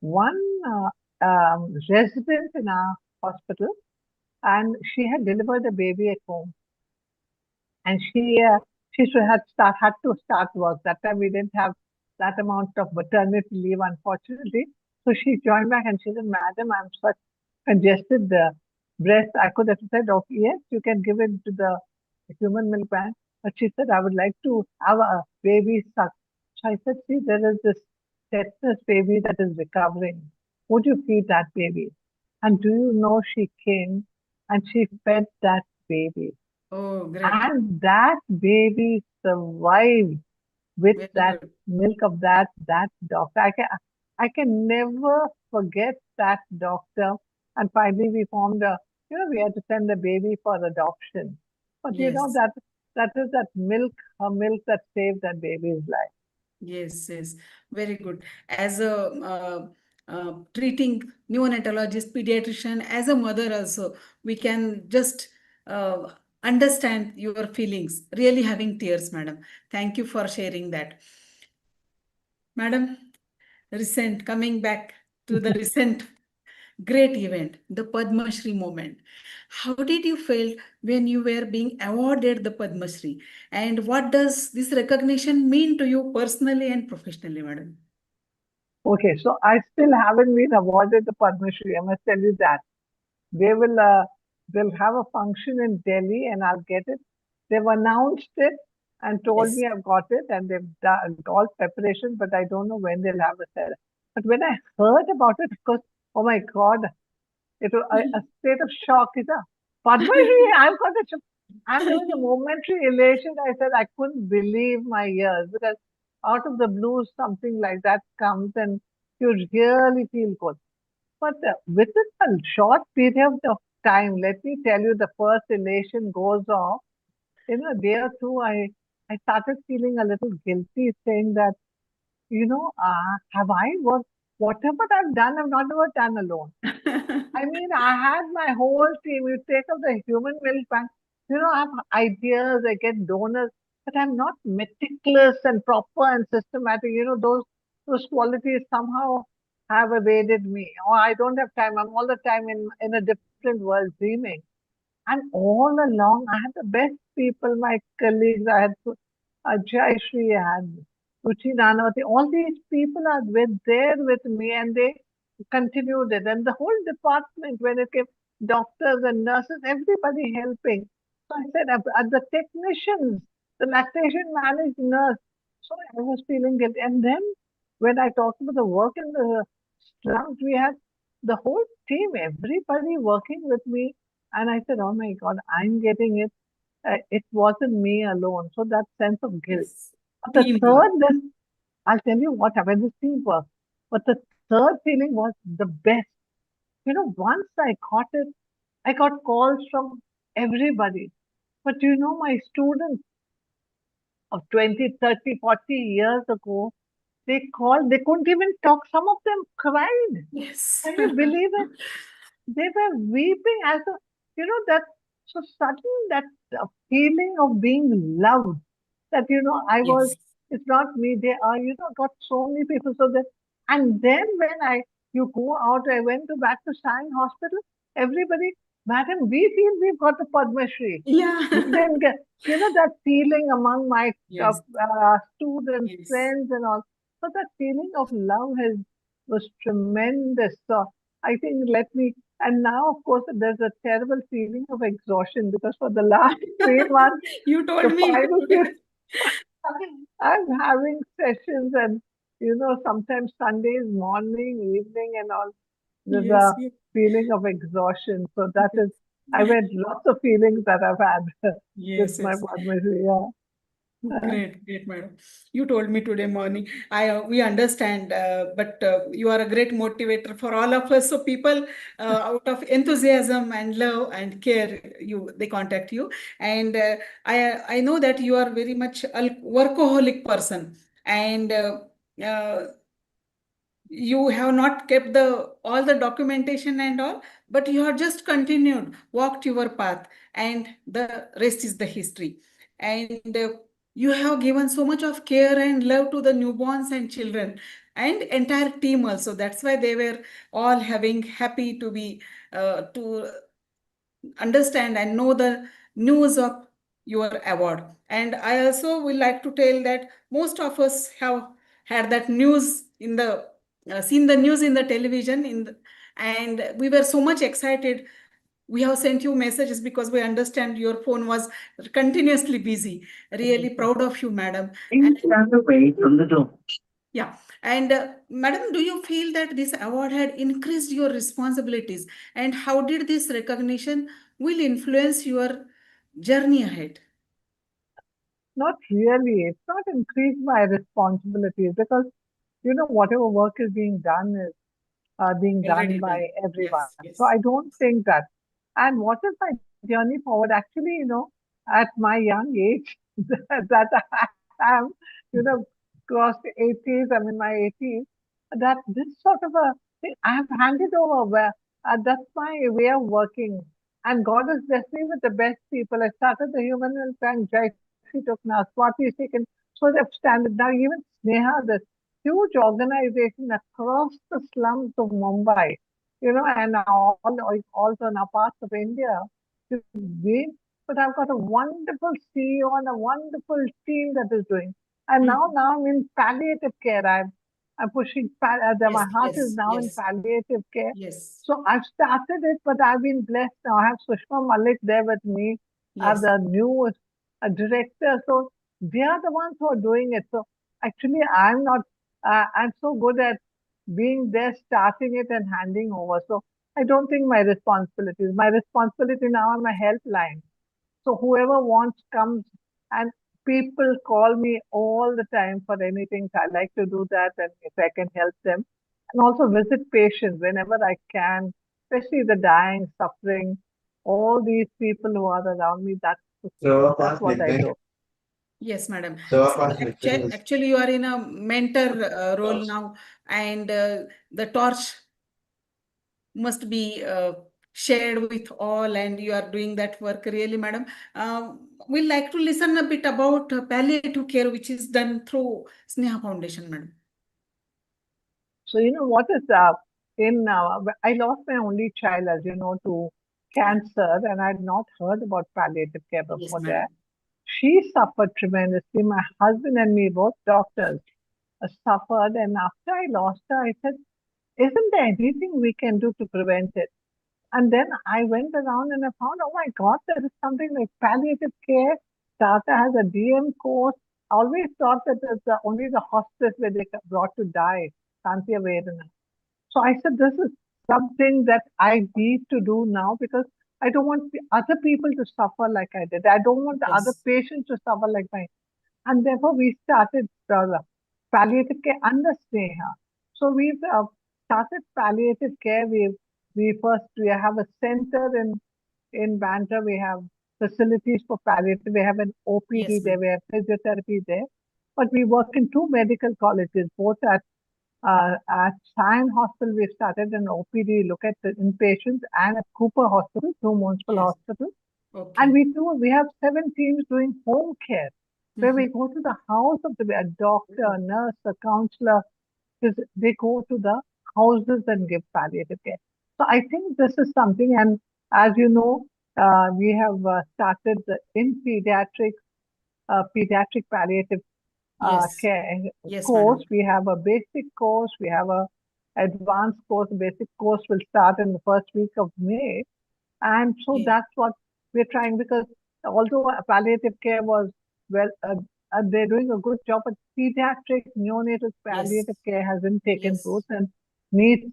one resident in our hospital, and she had delivered a baby at home. And she had to start work. That time we didn't have that amount of maternity leave, unfortunately. So she joined back and she said, Madam, I'm such congested breast. I could have said, okay, yes, you can give it to the human milk bank. But she said, I would like to have a baby suck. So I said, see, there is this tetanus baby that is recovering. Would you feed that baby? And do you know, she came and she fed that baby. Oh, great. And that baby survived with Very that good. milk of that doctor. I can never forget that doctor. And finally, we formed we had to send the baby for adoption. But Yes. that is that milk, her milk that saved that baby's life. Yes, yes, very good. As a treating neonatologist, pediatrician, as a mother also, we can just understand your feelings. Really having tears, madam. Thank you for sharing that. Madam, coming back to the recent great event, the Padma Shri moment. How did you feel when you were being awarded the Padma Shri? And what does this recognition mean to you personally and professionally, madam? Okay, so I still haven't been awarded the Padma Shri. I must tell you that. They'll have a function in Delhi and I'll get it. They've announced it and told me I've got it, and they've done all preparation, but I don't know when they'll have a ceremony. But when I heard about it, of course, oh my God, it was a state of shock. Is a Padma Shri, I've got it. And there was a momentary elation. I said I couldn't believe my ears, because out of the blue, something like that comes and you really feel good. But within a short period of time, let me tell you, the first elation goes off. In a day or two, I started feeling a little guilty, saying that, have I worked? Whatever I've done, I've not ever done alone. I mean, I had my whole team. You take up the human milk bank, I have ideas, I get donors, but I'm not meticulous and proper and systematic. Those qualities somehow have evaded me. Or I don't have time. I'm all the time in a different world dreaming. And all along, I had the best people, my colleagues. I had Jayashree, I had Ruchi Nanavati. All these people are there with me, and they continued it. And the whole department, when it came, doctors and nurses, everybody helping. So I said, the technicians, the lactation managed nurse. So I was feeling guilty. And then when I talked about the work in the slums, we had the whole team, everybody working with me. And I said, oh my God, I'm getting it. It wasn't me alone. So that sense of guilt. Yes. But the Teamwork. third, I'll tell you what happened, this teamwork. But the third feeling was the best. Once I got it, I got calls from everybody. But my students of 20, 30, 40 years ago, they called, they couldn't even talk. Some of them cried. Yes. Can you believe it? They were weeping as a, that, so sudden that feeling of being loved, that, I was, it's not me, they are, got so many people. So that, and then when you go out, I went back to Stein Hospital, everybody, Madam, we feel we've got the Padma Shri. Yeah. We didn't get, that feeling among my Yes. students, Yes. friends and all. So that feeling of love was tremendous. So I think and now of course there's a terrible feeling of exhaustion because for the last 3 months, You the told me. final period, I'm having sessions and, sometimes Sundays, morning, evening and all. There's Yes. a feeling of exhaustion. So that is, I've had lots of feelings that I've had with Yes. my Yes. Padma Shri. Yeah. Great, madam. You told me today morning. We understand, but you are a great motivator for all of us. So people, out of enthusiasm and love and care, they contact you. And I know that you are very much a workaholic person, and you have not kept all the documentation and all, but you have just continued, walked your path, and the rest is the history. And you have given so much of care and love to the newborns and children and entire team also. That's why they were all having happy to be to understand and know the news of your award. And I also would like to tell that most of us have had that news in the seen the news in the television and we were so much excited. We have sent you messages because we understand your phone was continuously busy. Really proud of you, madam. Stand away from the door. Yeah. And madam, do you feel that this award had increased your responsibilities? And how did this recognition will influence your journey ahead? Not really. It's not increased my responsibilities because, whatever work is being done is being done Already by done. everyone. Yes, yes. So I don't think that. And what is my journey forward? Actually, at my young age, that I am, crossed 80s, I'm in my 80s, that this sort of a thing I have handed over where that's my way of working. And God has blessed me with the best people. I started the Human Health Bank, Jayashree took now, Swati is taken. So they've standard. Now even Sneha, this huge organization across the slums of Mumbai, and also in our parts of India. to win. But I've got a wonderful CEO and a wonderful team that is doing. And now I'm in palliative care. I'm pushing, my heart is now in palliative care. Yes. So I've started it, but I've been blessed now. I have Sushma Malik there with me, Yes. the new director. So they are the ones who are doing it. So actually, I'm not, I'm so good at being there, starting it and handing over. So I don't think my responsibility now are my helpline. So whoever wants comes and people call me all the time for anything. So I like to do that and if I can help them. And also visit patients whenever I can, especially the dying, suffering, all these people who are around me. That's what I do. Yes, madam. So Actually, you are in a mentor role now, and the torch must be shared with all, and you are doing that work really, madam. We'd like to listen a bit about palliative care, which is done through Sneha Foundation, madam. So, what is I lost my only child, as you know, to cancer, and I had not heard about palliative care before that. She suffered tremendously. My husband and me, both doctors, suffered. And after I lost her, I said, isn't there anything we can do to prevent it? And then I went around and I found, oh my God, there is something like palliative care. Tata has a DM course. I always thought that it's only the hospice where they brought to die, Santia Vedana. So I said, this is something that I need to do now because I don't want other people to suffer like I did. I don't want the other patients to suffer like mine. And therefore, we started palliative care under Sneha. So we've started palliative care. We have a center in Bandra. We have facilities for palliative. We have an OPD there. We have physiotherapy there. But we work in two medical colleges, both at Sion Hospital. We've started an OPD, look at the inpatients, and at Cooper Hospital, two municipal hospitals. And we have 7 teams doing home care, where we go to the house of a doctor, a nurse, a counselor. They go to the houses and give palliative care. So I think this is something, and As you know, we have started in pediatric palliative Yes. care Yes, course. madam. We have a basic course, we have a advanced course. Basic course will start in the first week of May. And so Okay. that's what we're trying, because although palliative care was, well, they're doing a good job, but pediatric neonatal Yes. palliative care hasn't taken Yes. root, and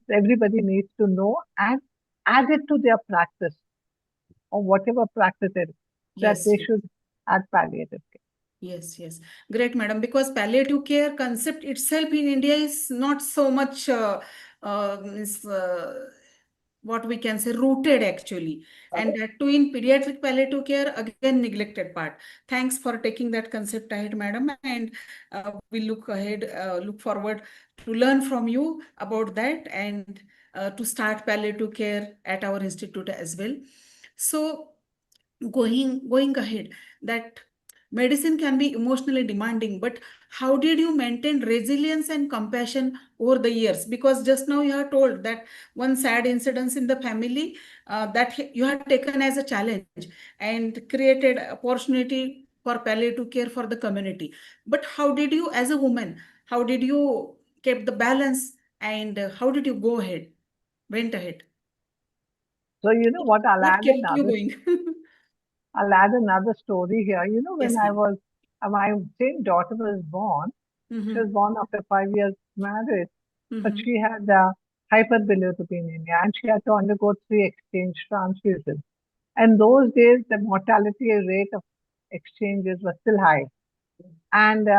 everybody needs to know and add it to their practice, or whatever practice it is, that Yes. they Yes. should add palliative care. Yes, yes. Great, madam. Because palliative care concept itself in India is not so much is, what we can say rooted actually. And that too in pediatric palliative care, again, neglected part. Thanks for taking that concept ahead, madam. And we look forward to learn from you about that and to start palliative care at our institute as well. So going ahead, that medicine can be emotionally demanding, but how did you maintain resilience and compassion over the years? Because just now you have told that one sad incident in the family that you had taken as a challenge and created opportunity for palliative care for the community. But how did you, as a woman, how did you keep the balance, and how did you go ahead, went ahead? So you know what? What kept you going? I'll add another story here. You know, when Yes, I ma'am. was my same daughter was born. She was Mm-hmm. born after 5 years marriage, but Mm-hmm. she had hyperbilirubinemia, and she had to undergo 3 exchange transfusions. And those days, the mortality rate of exchanges was still high. And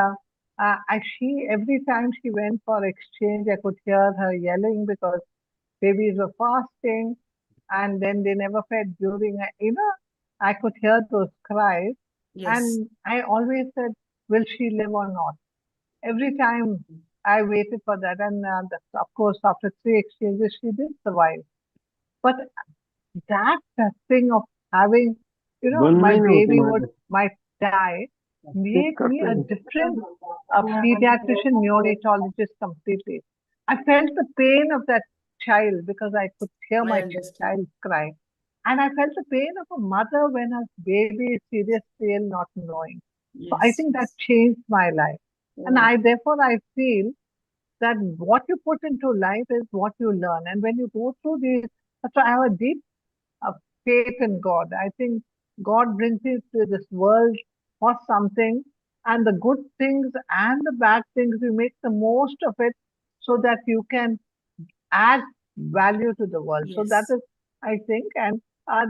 every time she went for exchange, I could hear her yelling because babies were fasting, and then they never fed during, I could hear those cries. Yes. And I always said, will she live or not? Every time I waited for that. And of course, after 3 exchanges, she did survive. But that thing of having, One my minute, baby madam. might die Check made me करते a हैं. different pediatrician neonatologist completely. I felt the pain of that child because I could hear I my understand. child cry. And I felt the pain of a mother when her baby is seriously ill, not knowing. So I Yes, think that yes. changed my life. And Oh, therefore, I feel that what you put into life is what you learn. And when you go through these, so I have a deep faith in God. I think God brings you to this world for something, and the good things and the bad things, you make the most of it so that you can add value to the world. So that yes. is, I think. And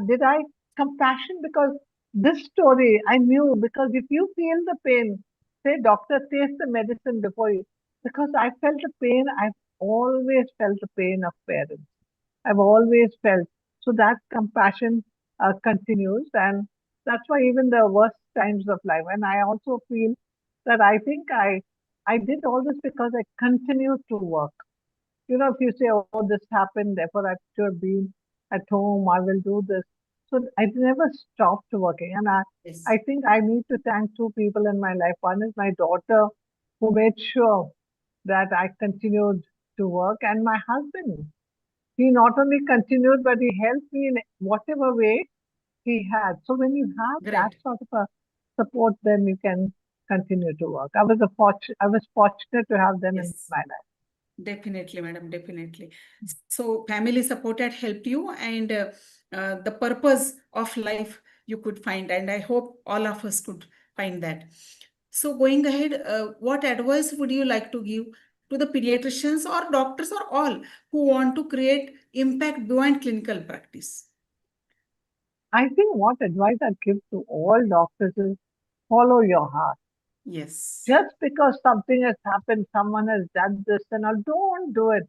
did I compassion? Because this story I knew, because if you feel the pain, say, doctor, taste the medicine before you. Because I felt the pain, I've always felt the pain of parents. I've always felt. So that compassion continues. And that's why even the worst times of life. And I also feel that I think I did all this because I continued to work. If you say, oh, this happened, therefore I should have been at home, I will do this. So I never stopped working. And I Yes. think I need to thank two people in my life. One is my daughter, who made sure that I continued to work, and my husband. He not only continued, but he helped me in whatever way he had. So when you have that Great. sort of a support, then you can continue to work. I was fortunate to have them in Yes. my life. Definitely, madam. Definitely. So family support had helped you, and the purpose of life you could find. And I hope all of us could find that. So going ahead, what advice would you like to give to the pediatricians or doctors or all who want to create impact beyond clinical practice? I think what advice I'd give to all doctors is follow your heart. Yes. Just because something has happened, someone has done this and all, don't do it.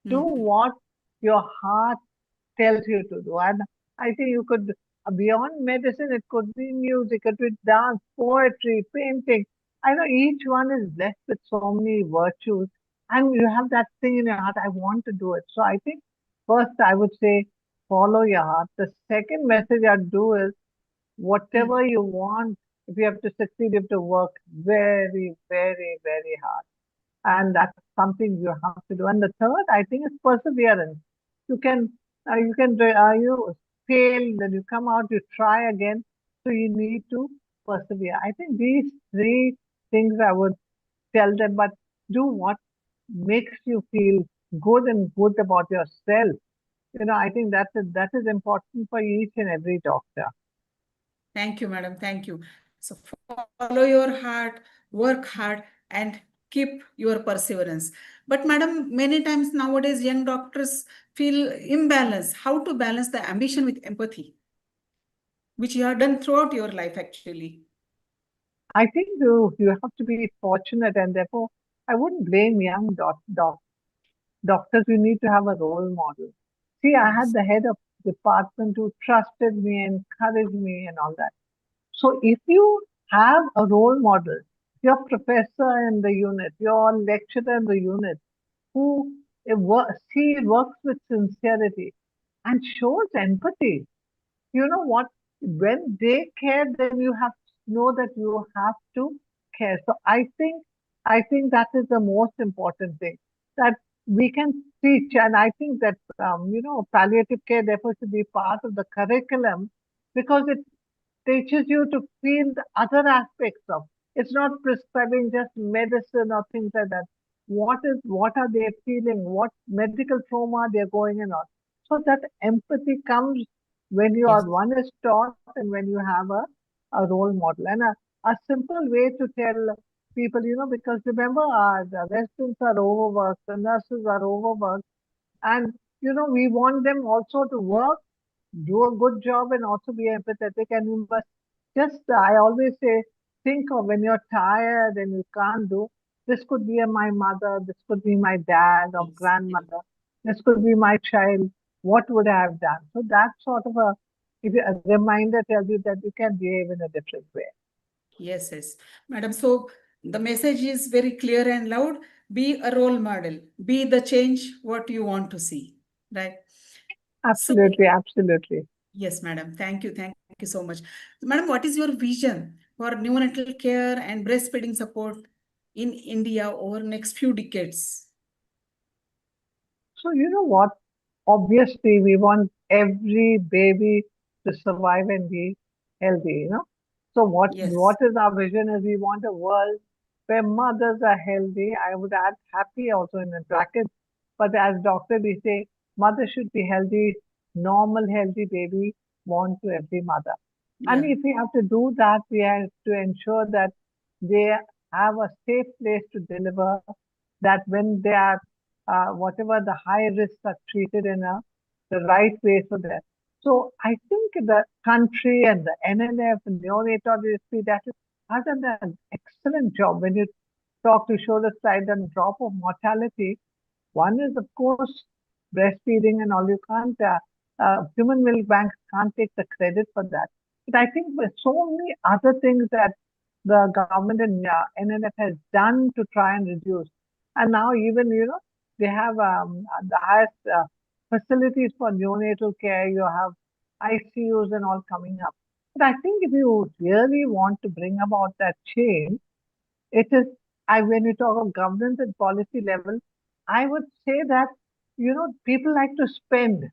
Do Mhm. what your heart tells you to do. And I think you could, beyond medicine, it could be music, it could be dance, poetry, painting. I know each one is blessed with so many virtues, and you have that thing in your heart, I want to do it. So I think first I would say follow your heart. The second message I'd do is Mhm. whatever you want, if you have to succeed, you have to work very, very, very hard. And that's something you have to do. And the third, I think, is perseverance. You can, fail, then you come out, you try again. So you need to persevere. I think these three things I would tell them, but do what makes you feel good and good about yourself. I think that is important for each and every doctor. Thank you, madam. Thank you. So follow your heart, work hard, and keep your perseverance. But madam, many times nowadays young doctors feel imbalanced. How to balance the ambition with empathy, which you have done throughout your life actually? I think you have to be fortunate, and therefore I wouldn't blame young doctors. You need to have a role model. See, I had the head of department who trusted me, encouraged me, and all that. So if you have a role model, your professor in the unit, your lecturer in the unit, who she works with sincerity and shows empathy, you know what? When they care, then you have to know that you have to care. So I think that is the most important thing that we can teach, and I think that palliative care therefore should be part of the curriculum because it teaches you to feel the other aspects of. It's not prescribing just medicine or things like that. What are they feeling? What medical trauma they're going in on? So that empathy comes when you are one is taught and when you have a role model. And a simple way to tell people, because remember the residents are overworked, the nurses are overworked, and we want them also to work, do a good job, and also be empathetic. And you must just, I always say, think of when you're tired and you can't do. This could be my mother, this could be my dad or grandmother, this could be my child. What would I have done? So that sort of a reminder tells you that you can behave in a different way. Yes, yes, madam. So the message is very clear and loud. Be a role model. Be the change what you want to see. Right? Absolutely, absolutely. Yes, madam. Thank you. Thank you so much. Madam, what is your vision for neonatal care and breastfeeding support in India over next few decades? So you know what? Obviously, we want every baby to survive and be healthy, So what is our vision is we want a world where mothers are healthy. I would add happy also in the brackets. But as doctor, we say mother should be healthy, normal healthy baby born to every mother. And if we have to do that, we have to ensure that they have a safe place to deliver, that when they are whatever the high risks are treated in the right way for them. So I think the country and the NNF and neonatology that has done an excellent job. When you talk to show the slide and drop of mortality, one is of course breastfeeding and all. You can't human milk banks can't take the credit for that. But I think there's so many other things that the government and NNF has done to try and reduce. And now even, they have the highest facilities for neonatal care. You have ICUs and all coming up. But I think if you really want to bring about that change, it is, when you talk of governance and policy level, I would say that, people like to spend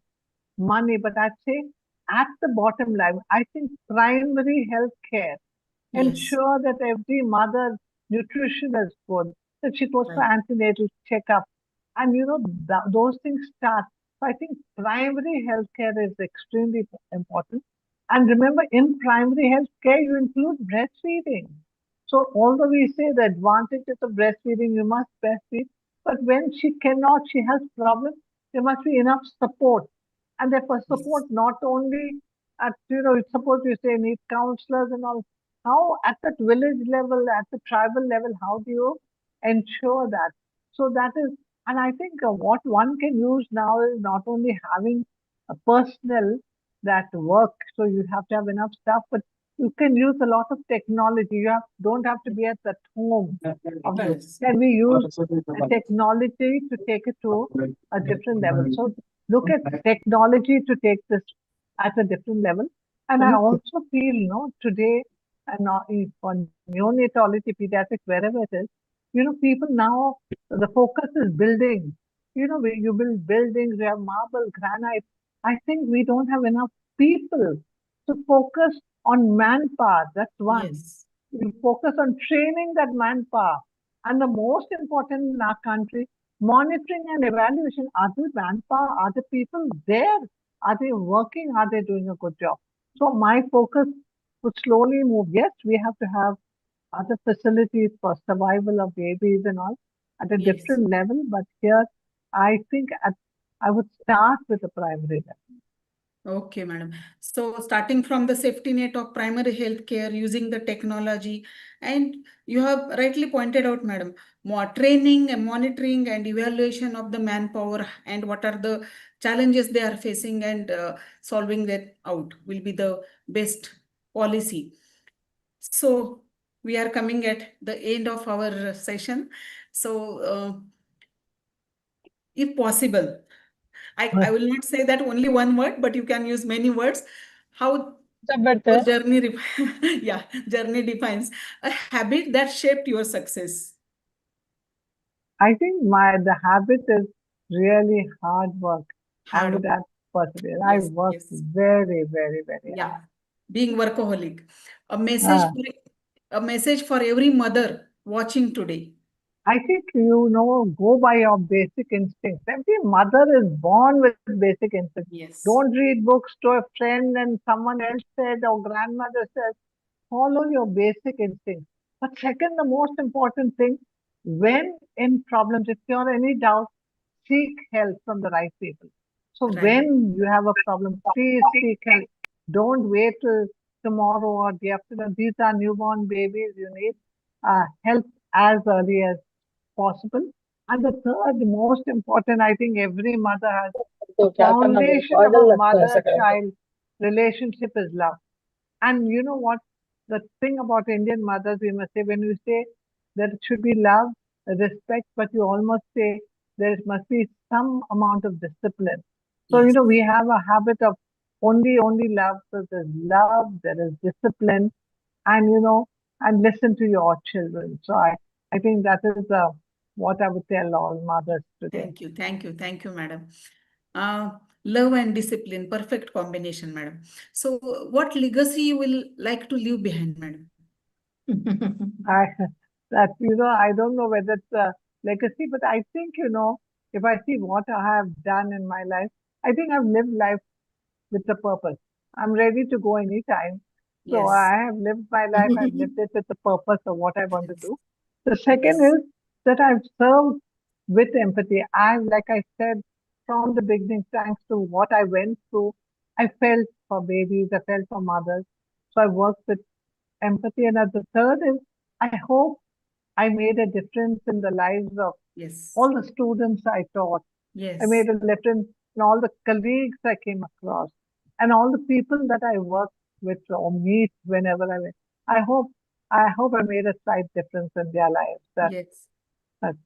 money, but I'd say at the bottom line, I think primary health care, ensure that every mother nutrition is good, that she goes for antenatal checkup, and those things start. So I think primary health care is extremely important. And remember, in primary health care, you include breastfeeding. So although we say the advantages of breastfeeding, you must breastfeed, but when she cannot, she has problems, there must be enough support. And therefore support not only at, suppose you say need counselors and all, how at that village level, at the tribal level, how do you ensure that? So that is, and I think what one can use now is not only having a personnel that work, so you have to have enough staff, but you can use a lot of technology. You don't have to be at that home. Can we use technology to take it to a different level? So look at technology to take this at a different level. And I also feel, today, and for neonatology, pediatrics, wherever it is, people now, the focus is building. You build buildings, you have marble, granite. I think we don't have enough people to focus on manpower. That's one. Yes. We focus on training that manpower. And the most important in our country, monitoring and evaluation. Are the manpower, are the people there? Are they working? Are they doing a good job? So my focus would slowly move. Yes, we have to have other facilities for survival of babies and all at a Yes. different level. But here, I think I would start with the primary level. Okay, madam. So starting from the safety net of primary health care using the technology, and you have rightly pointed out, madam, more training and monitoring and evaluation of the manpower and what are the challenges they are facing, and solving that out will be the best policy. So we are coming at the end of our session. So if possible, I will not say that only one word, but you can use many words. How the journey, yeah, journey defines a habit that shaped your success. I think the habit is really hard work. I would add persevere. I work very, very, very hard. Being workaholic. A message for every mother watching today. I think, go by your basic instincts. Every mother is born with basic instincts. Yes. Don't read books to a friend and someone else said or grandmother says. Follow your basic instincts. But second, the most important thing, when in problems, if you're any doubt, seek help from the right people. So when you have a problem, please seek help. Don't wait till tomorrow or the afternoon. These are newborn babies. You need help as early as possible. And the third most important, I think every mother has, foundation of a mother-child relationship is love. And you know what? The thing about Indian mothers, we must say, when you say that it should be love, respect, but you almost say there must be some amount of discipline. So, we have a habit of only love. So there's love, there is discipline, and, and listen to your children. So I think that is what I would tell all mothers today. Thank you, madam. Love and discipline, perfect combination, madam. So what legacy you will like to leave behind, madam? I don't know whether it's a legacy, but I think, if I see what I have done in my life, I think I've lived life with a purpose. I'm ready to go anytime. So I have lived my life, I've lived it with the purpose of what I want to do. The second is that I've served with empathy. Like I said, from the beginning, thanks to what I went through, I felt for babies, I felt for mothers. So I worked with empathy. And the third is, I hope I made a difference in the lives of all the students I taught. I made a difference in all the colleagues I came across and all the people that I work with or meet whenever I went. I hope I made a slight difference in their lives.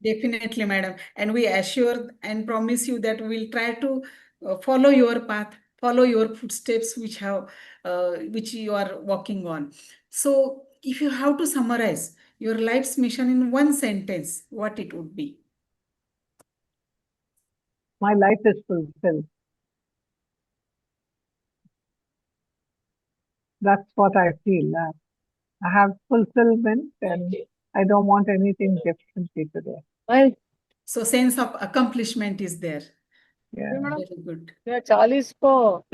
Definitely, madam. And we assure and promise you that we'll try to follow your path, follow your footsteps, which you are walking on. So if you have to summarize your life's mission in one sentence, what it would be? My life is fulfilled. That's what I feel. I have fulfillment and I don't want anything differently today. So sense of accomplishment is there. Yeah. Very good. Yeah, 40 po.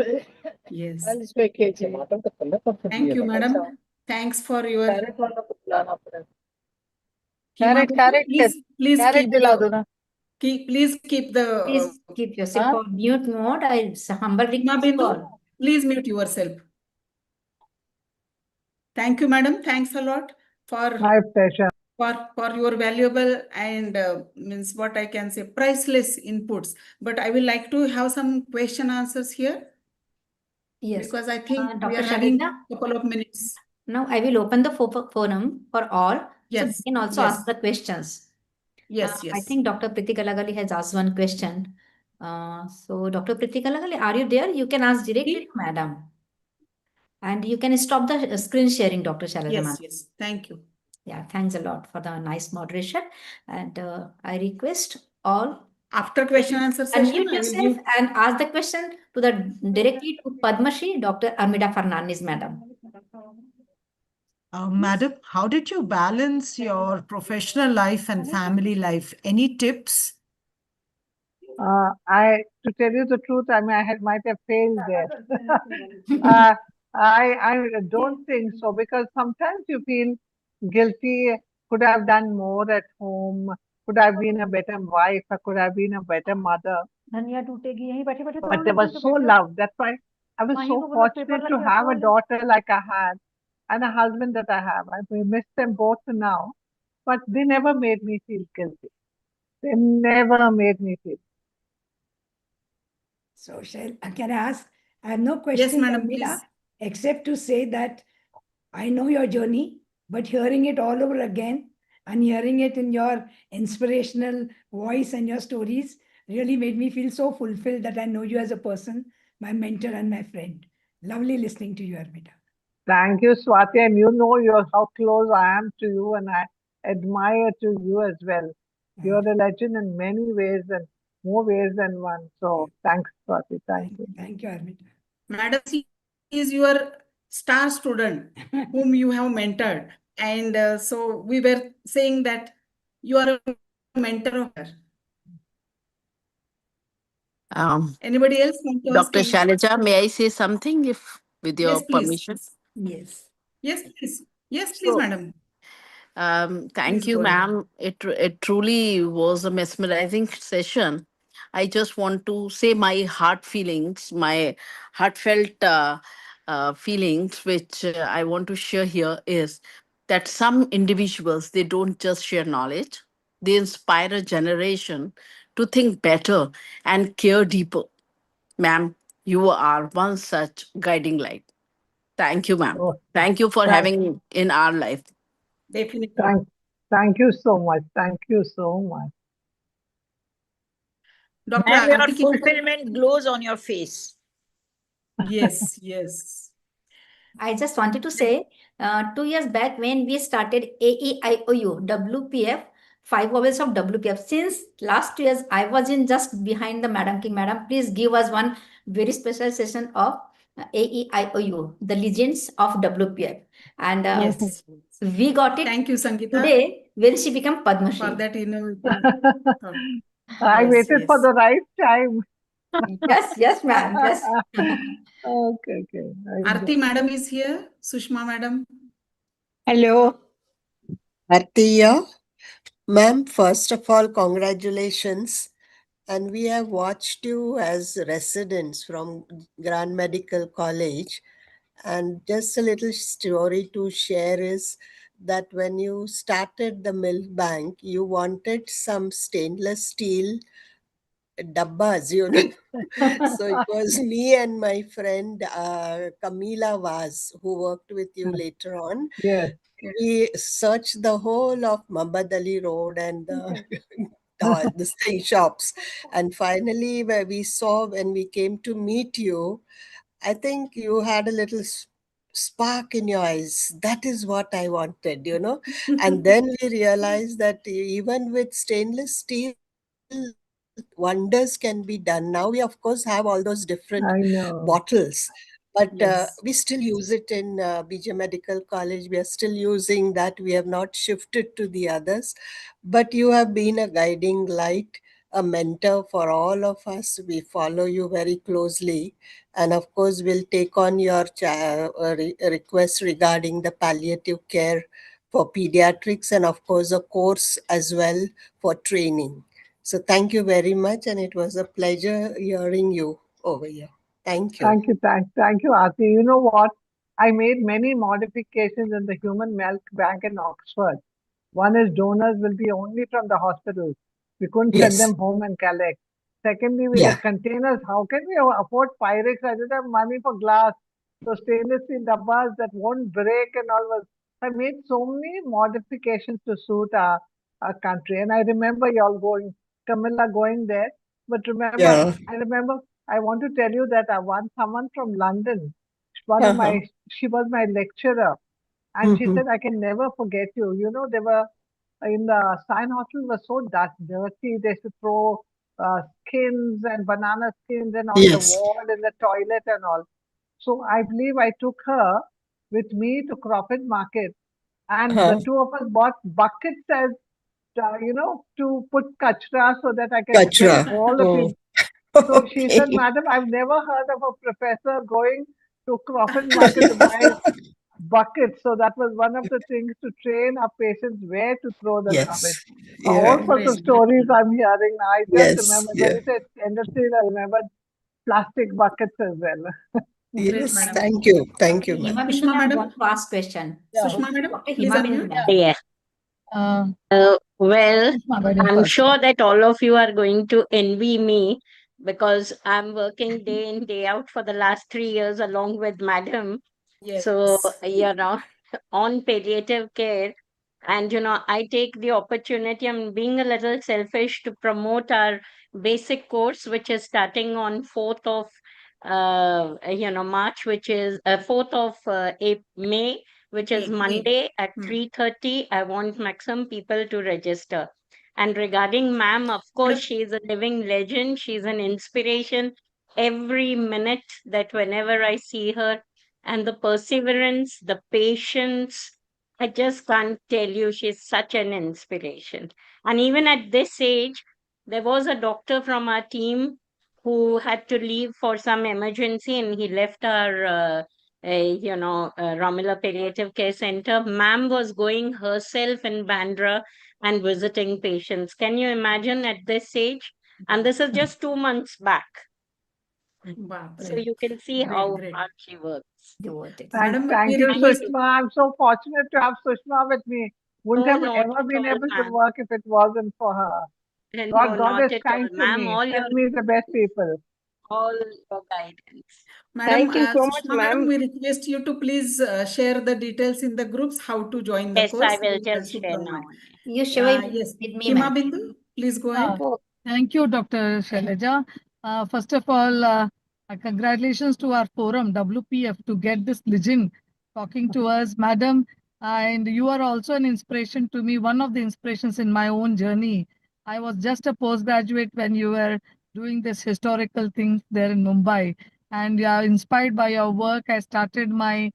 Yes. 40 kg. Thank you, madam. Thanks for your... Carrot. Please keep the... Please keep yourself on mute mode. It's a humble request. Please mute yourself. Thank you, madam. Thanks a lot for... My pleasure. For your valuable and means what I can say, priceless inputs. But I will like to have some question answers here. Yes. Because I think Dr. we are having a couple of minutes. Now I will open the forum for all. So you can also ask the questions. Yes. I think Dr. Priti Galagali has asked one question. So Dr. Priti Galagali, are you there? You can ask directly to madam. And you can stop the screen sharing, Dr. Shalaja. Yes. Thank you. Yeah, thanks a lot for the nice moderation. And I request all After question answer session, Unmute I will yourself give. and ask the question to the directly to Padma Shri, Dr. Armida Fernandez, madam. Madam, how did you balance your professional life and family life? Any tips? To tell you the truth, I mean, might have failed there. I don't think so, because sometimes you feel guilty. Could have done more at home. Could have been a better wife. I could have been a better mother. But they were so loved. That's why I was so fortunate to have a daughter like I had and a husband that I have. I miss them both now, but they never made me feel guilty. They never made me feel. So, can I ask? I have no question, madam, Armida, please. except to say that I know your journey, but hearing it all over again and hearing it in your inspirational voice and your stories really made me feel so fulfilled that I know you as a person, my mentor and my friend. Lovely listening to you, Armida. Thank you, Swati. And you know how close I am to you, and I admire to you as well. You're a legend in many ways and more ways than one. So thanks, Swati. Thank you. Thank you, Armida. Madam, she is your star student whom you have mentored. And so we were saying that you are a mentor of her. Anybody else want to Dr. ask? Shailaja, may I say something with your Yes, please. permission? Yes. Yes, please. Yes, please, So, madam. Thank Please you, go ahead. ma'am. It truly was a mesmerizing session. I just want to say my my heartfelt feelings, which I want to share here is that some individuals, they don't just share knowledge, they inspire a generation to think better and care deeper. Ma'am, you are one such guiding light. Thank you, ma'am. Oh, Thank you for thank, having in our life. Definitely. thank you so much. Thank you so much. Dr. And your Arti ki- fulfillment glows on your face. Yes, yes. I just wanted to say, 2 years back when we started AEIOU, WPF, 5 vowels of WPF. Since last 2 years, I was in just behind the Madam King. Madam, please give us one very special session of AEIOU, the legends of WPF. And Yes. we got it. Thank you, Sangeeta, today when she became Padma Shri. for that innovative thought. I Yes, waited for yes. the right time. Yes, ma'am. Yes. Okay. Arti madam is here. Sushma madam. Hello. Artiya. Ma'am, first of all, congratulations. And we have watched you as residents from Grand Medical College. And just a little story to share is that when you started the milk bank, you wanted some stainless steel dabbas, So it was me and my friend Kamila Vaz who worked with you later on. Yes. We searched the whole of Mambadali Road and the shops. And finally, where we saw when we came to meet you, I think you had a little spark in your eyes. That is what I wanted, And then we realized that even with stainless steel, wonders can be done. Now we, of course, have all those different I know. bottles. But Yes. we still use it in BJ Medical College. We are still using that. We have not shifted to the others. But you have been a guiding light, a mentor for all of us. We follow you very closely. And of course, we'll take on your request regarding the palliative care for pediatrics and of course a course as well for training. So thank you very much. And it was a pleasure hearing you over here. Thank you. Thank you, Aarti. You know what? I made many modifications in the human milk bank in Oxford. One is donors will be only from the hospitals. We couldn't send them home and collect. Secondly, the containers. How can we afford Pyrex? I didn't have money for glass. So stainless steel dabbas that won't break and all was. I made so many modifications to suit our country. And I remember y'all Camilla going there. But remember, I remember, I want to tell you that someone from London, she was my lecturer. And she said, I can never forget you. They were in the Stein Hospital was so dirty. They used to throw skins and banana skins and on the wall in the toilet and all. So I believe I took her with me to Crawford Market, and the two of us bought buckets as to put kachra so that I can collect all the things. So she said, Madam, I've never heard of a professor going to Crawford Market to buy buckets. So that was one of the things to train our patients where to throw the garbage. All sorts of stories I'm hearing now. I just remember when you said industry, I remembered plastic buckets as well. Yes, madam. thank you. Thank you, Hima ma'am. Bindu Sushma ma'am madam. want to ask question. Sushma madam, Dr. please Hima Bindu unmute. ma'am. Yeah. Well, I'm sure that all of you are going to envy me because I'm working day in, day out for the last 3 years along with Madam. Yes. So, on palliative care. And, I take the opportunity, I'm being a little selfish to promote our basic course, which is starting on 4th of, March, which is 4th of May, which is Monday at 3:30. I want maximum people to register. And regarding ma'am, of course, she's a living legend. She's an inspiration every minute that whenever I see her, and the perseverance, the patience, I just can't tell you, she's such an inspiration. And even at this age, there was a doctor from our team who had to leave for some emergency and he left our Ramila Palliative Care Center. Ma'am was going herself in Bandra and visiting patients. Can you imagine at this age? And this is just 2 months back. So you can see how hard she works. Thank you, Sushma. I'm so fortunate to have Sushma with me. Wouldn't have not ever at been all, able to ma'am. work if it wasn't for her. And God not is at kind all, to ma'am. me. All your Send me the best people. all your guidance. Madam, Thank you so much, Sushma madam, ma'am. we request you to please share the details in the groups how to join the Yes, course. I will We will just also share provide. now. You share Yes, with me, Hima ma'am. Bindu, please go ahead. Thank you, Dr. Shailaja. First of all, congratulations to our forum, WPF, to get this legend talking to us, madam. And you are also an inspiration to me, one of the inspirations in my own journey. I was just a postgraduate when you were doing this historical thing there in Mumbai. And inspired by your work, I did my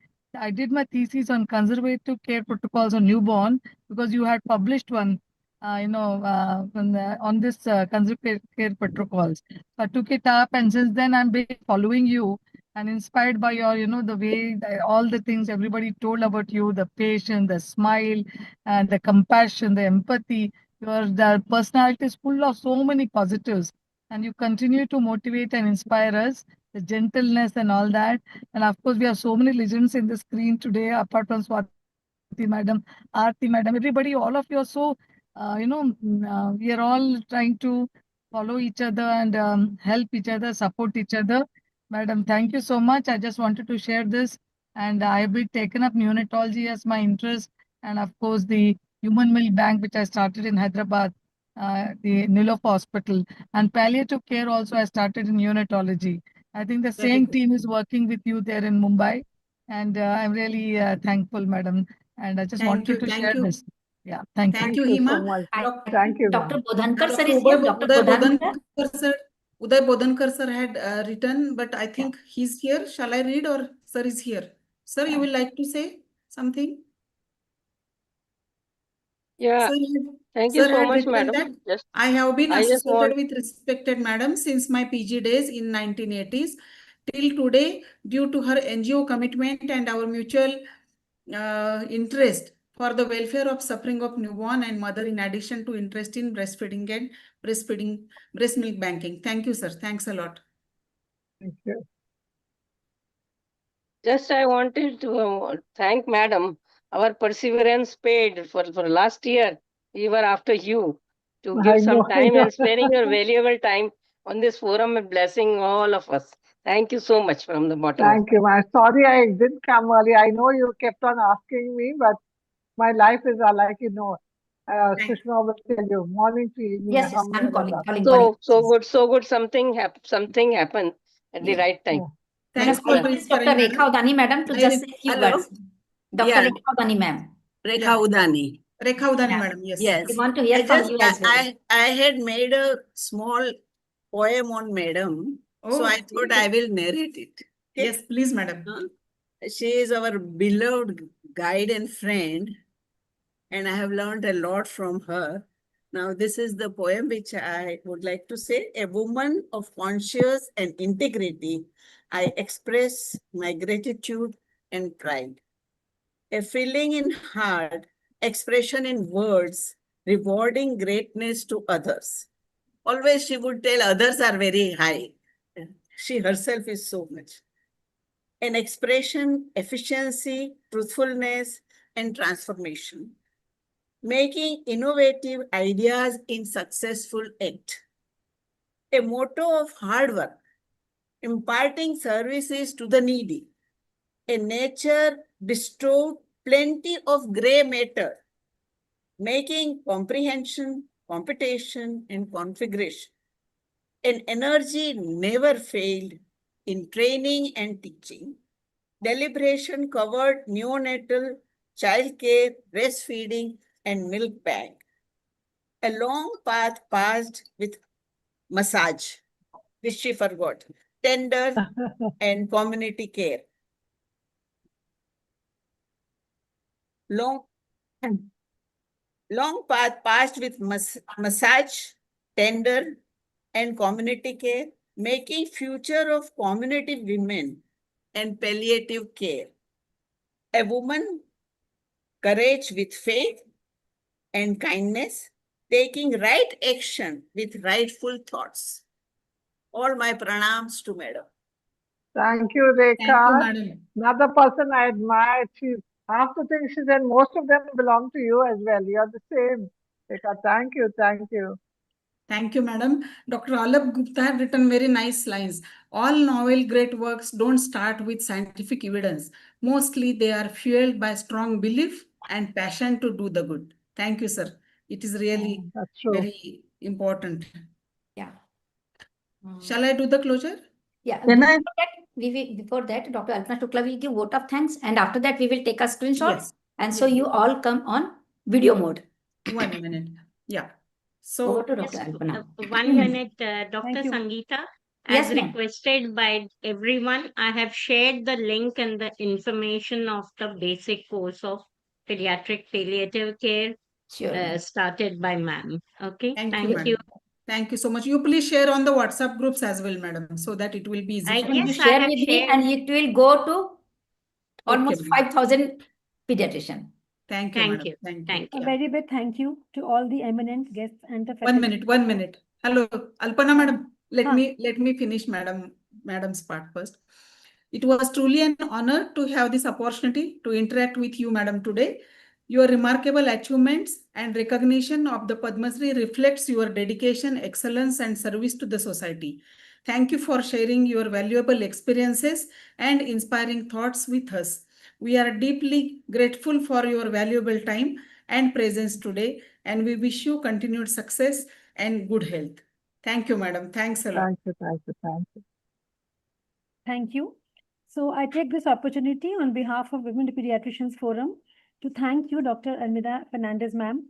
thesis on conservative care protocols on newborn because you had published one on this conservative care protocols. So I took it up, and since then I'm been following you and inspired by your, the way, all the things everybody told about you, the patience, the smile, and the compassion, the empathy. The personality is full of so many positives, and you continue to motivate and inspire us. The gentleness and all that, and of course we have so many legends in the screen today. Apart from Swati madam, Aarti madam, everybody, all of you are so we are all trying to follow each other and help each other, support each other. Madam, thank you so much. I just wanted to share this. And I have been taken up neonatology as my interest. And of course, the Human Milk Bank, which I started in Hyderabad, the Nilof Hospital. And palliative care also I started in neonatology. I think the same team is working with you there in Mumbai. And I'm really thankful, madam. And I just wanted to share this. Yeah, thank you. Thank you, so Hima. much. Thank you, Dr. Bodhankar sir is Uday here. Dr. Bodhankar. Uday Bodhankar sir had written, but I think he's here. Shall I read or sir is here? Sir, you will like to say something? Yeah. Thank you so much, madam. I have been I just associated want with respected madam since my PG days in 1980s till today. Due to her NGO commitment and our mutual interest for the welfare of suffering of newborn and mother, in addition to interest in breastfeeding and breast milk banking. Thank you, sir. Thanks a lot. Thank you. Just I wanted to thank madam. Our perseverance paid for last year. We were after you to give some time and sparing your valuable time on this forum and blessing all of us. Thank you so much from the bottom of Thank you, man. Sorry I didn't come early. I know you kept on asking me, but my life is like Sushma will tell you, morning to evening. Yes, I'm calling. So good. Something happened at the right time. Thanks for Dr. Rekha Udani madam to just say a few words. Dr. Rekha Udani ma'am. Rekha Udani. Rekha Udani madam, yes. Yes. We want to hear from you as well. I had made a small poem on Madam. So I thought I will narrate it. Okay? Yes, please, Madam. She is our beloved guide and friend, and I have learned a lot from her. Now, this is the poem which I would like to say. A woman of conscience and integrity, I express my gratitude and pride. A feeling in heart, expression in words, rewarding greatness to others. Always she would tell others are very high. She herself is so much. An expression, efficiency, truthfulness, and transformation. Making innovative ideas in successful act. A motto of hard work, imparting services to the needy. A nature bestowed plenty of gray matter, making comprehension, computation, and configuration. An energy never failed in training and teaching. Deliberation covered neonatal, childcare, breastfeeding, and milk bank. A long path passed with massage, which she forgot, tender and community care. Long path passed with massage, tender, and community care, making future of community women and palliative care. A woman, courage with faith and kindness, taking right action with rightful thoughts. All my pranams to Madam. Thank you, Rekha. Thank you, Madam. Another person I admire. Half the things she said, most of them belong to you as well. You're the same. Rekha, thank you, thank you. Thank you, Madam. Dr. Alap Gupta have written very nice lines. All novel great works don't start with scientific evidence. Mostly they are fueled by strong belief and passion to do the good. Thank you, sir. It is really very important. Yeah. Shall I do the closure? Yeah. Can before I- that, before that, Dr. Alpana Shukla will give vote of thanks, and after that, we will take a screenshot. Yes. And so you all come on video mode. 1 minute. Yeah. So over to Dr. Alpana. 1 minute, Dr. Thank you. Sangeeta. Yes, As ma'am. requested by everyone, I have shared the link and the information of the basic course of pediatric palliative care Sure. started by ma'am. Okay, Thank you, thank madam. you. Thank you so much. You please share on the WhatsApp groups as well, madam, so that it will be easy for You you. Yes, I share have with me, shared. and it will go to almost madam. 5,000 pediatricians. Thank you, Thank madam. you. Thank you. Thank A you. very big thank you to all the eminent guests and the 1 faculty. minute, 1 minute. Hello, Alpana madam. Let Huh. me finish madam's part first. It was truly an honor to have this opportunity to interact with you, madam, today. Your remarkable achievements and recognition of the Padma Shri reflects your dedication, excellence, and service to the society. Thank you for sharing your valuable experiences and inspiring thoughts with us. We are deeply grateful for your valuable time and presence today, and we wish you continued success and good health. Thank you, madam. Thanks a lot. Thank you, thank you, thank you. Thank you. So I take this opportunity on behalf of Women Pediatricians Forum to thank you, Dr. Almida Fernandez, ma'am.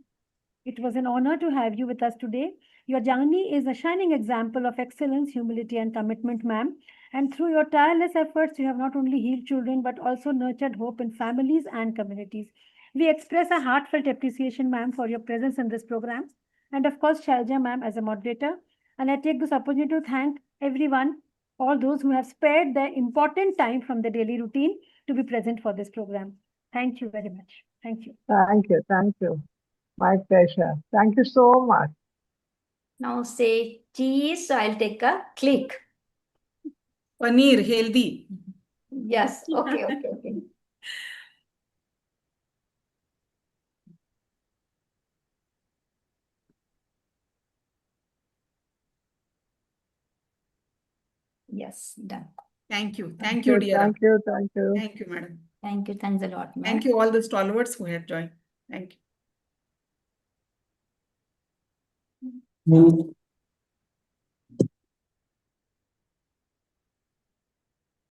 It was an honor to have you with us today. Your journey is a shining example of excellence, humility, and commitment, ma'am. And through your tireless efforts, you have not only healed children, but also nurtured hope in families and communities. We express a heartfelt appreciation, ma'am, for your presence in this program. And of course, Shalja, ma'am, as a moderator. And I take this opportunity to thank everyone, all those who have spared their important time from the daily routine to be present for this program. Thank you very much. Thank you. Thank you, thank you. My pleasure. Thank you so much. Now say cheese, so I'll take a click. Paneer, healthy. Yes, okay, okay, okay. Yes, done. Thank you. Thank you, dear. Thank you, thank you. Thank you, madam. Thank you. Thanks a lot, ma'am. Thank you all the stalwarts who have joined. Thank you.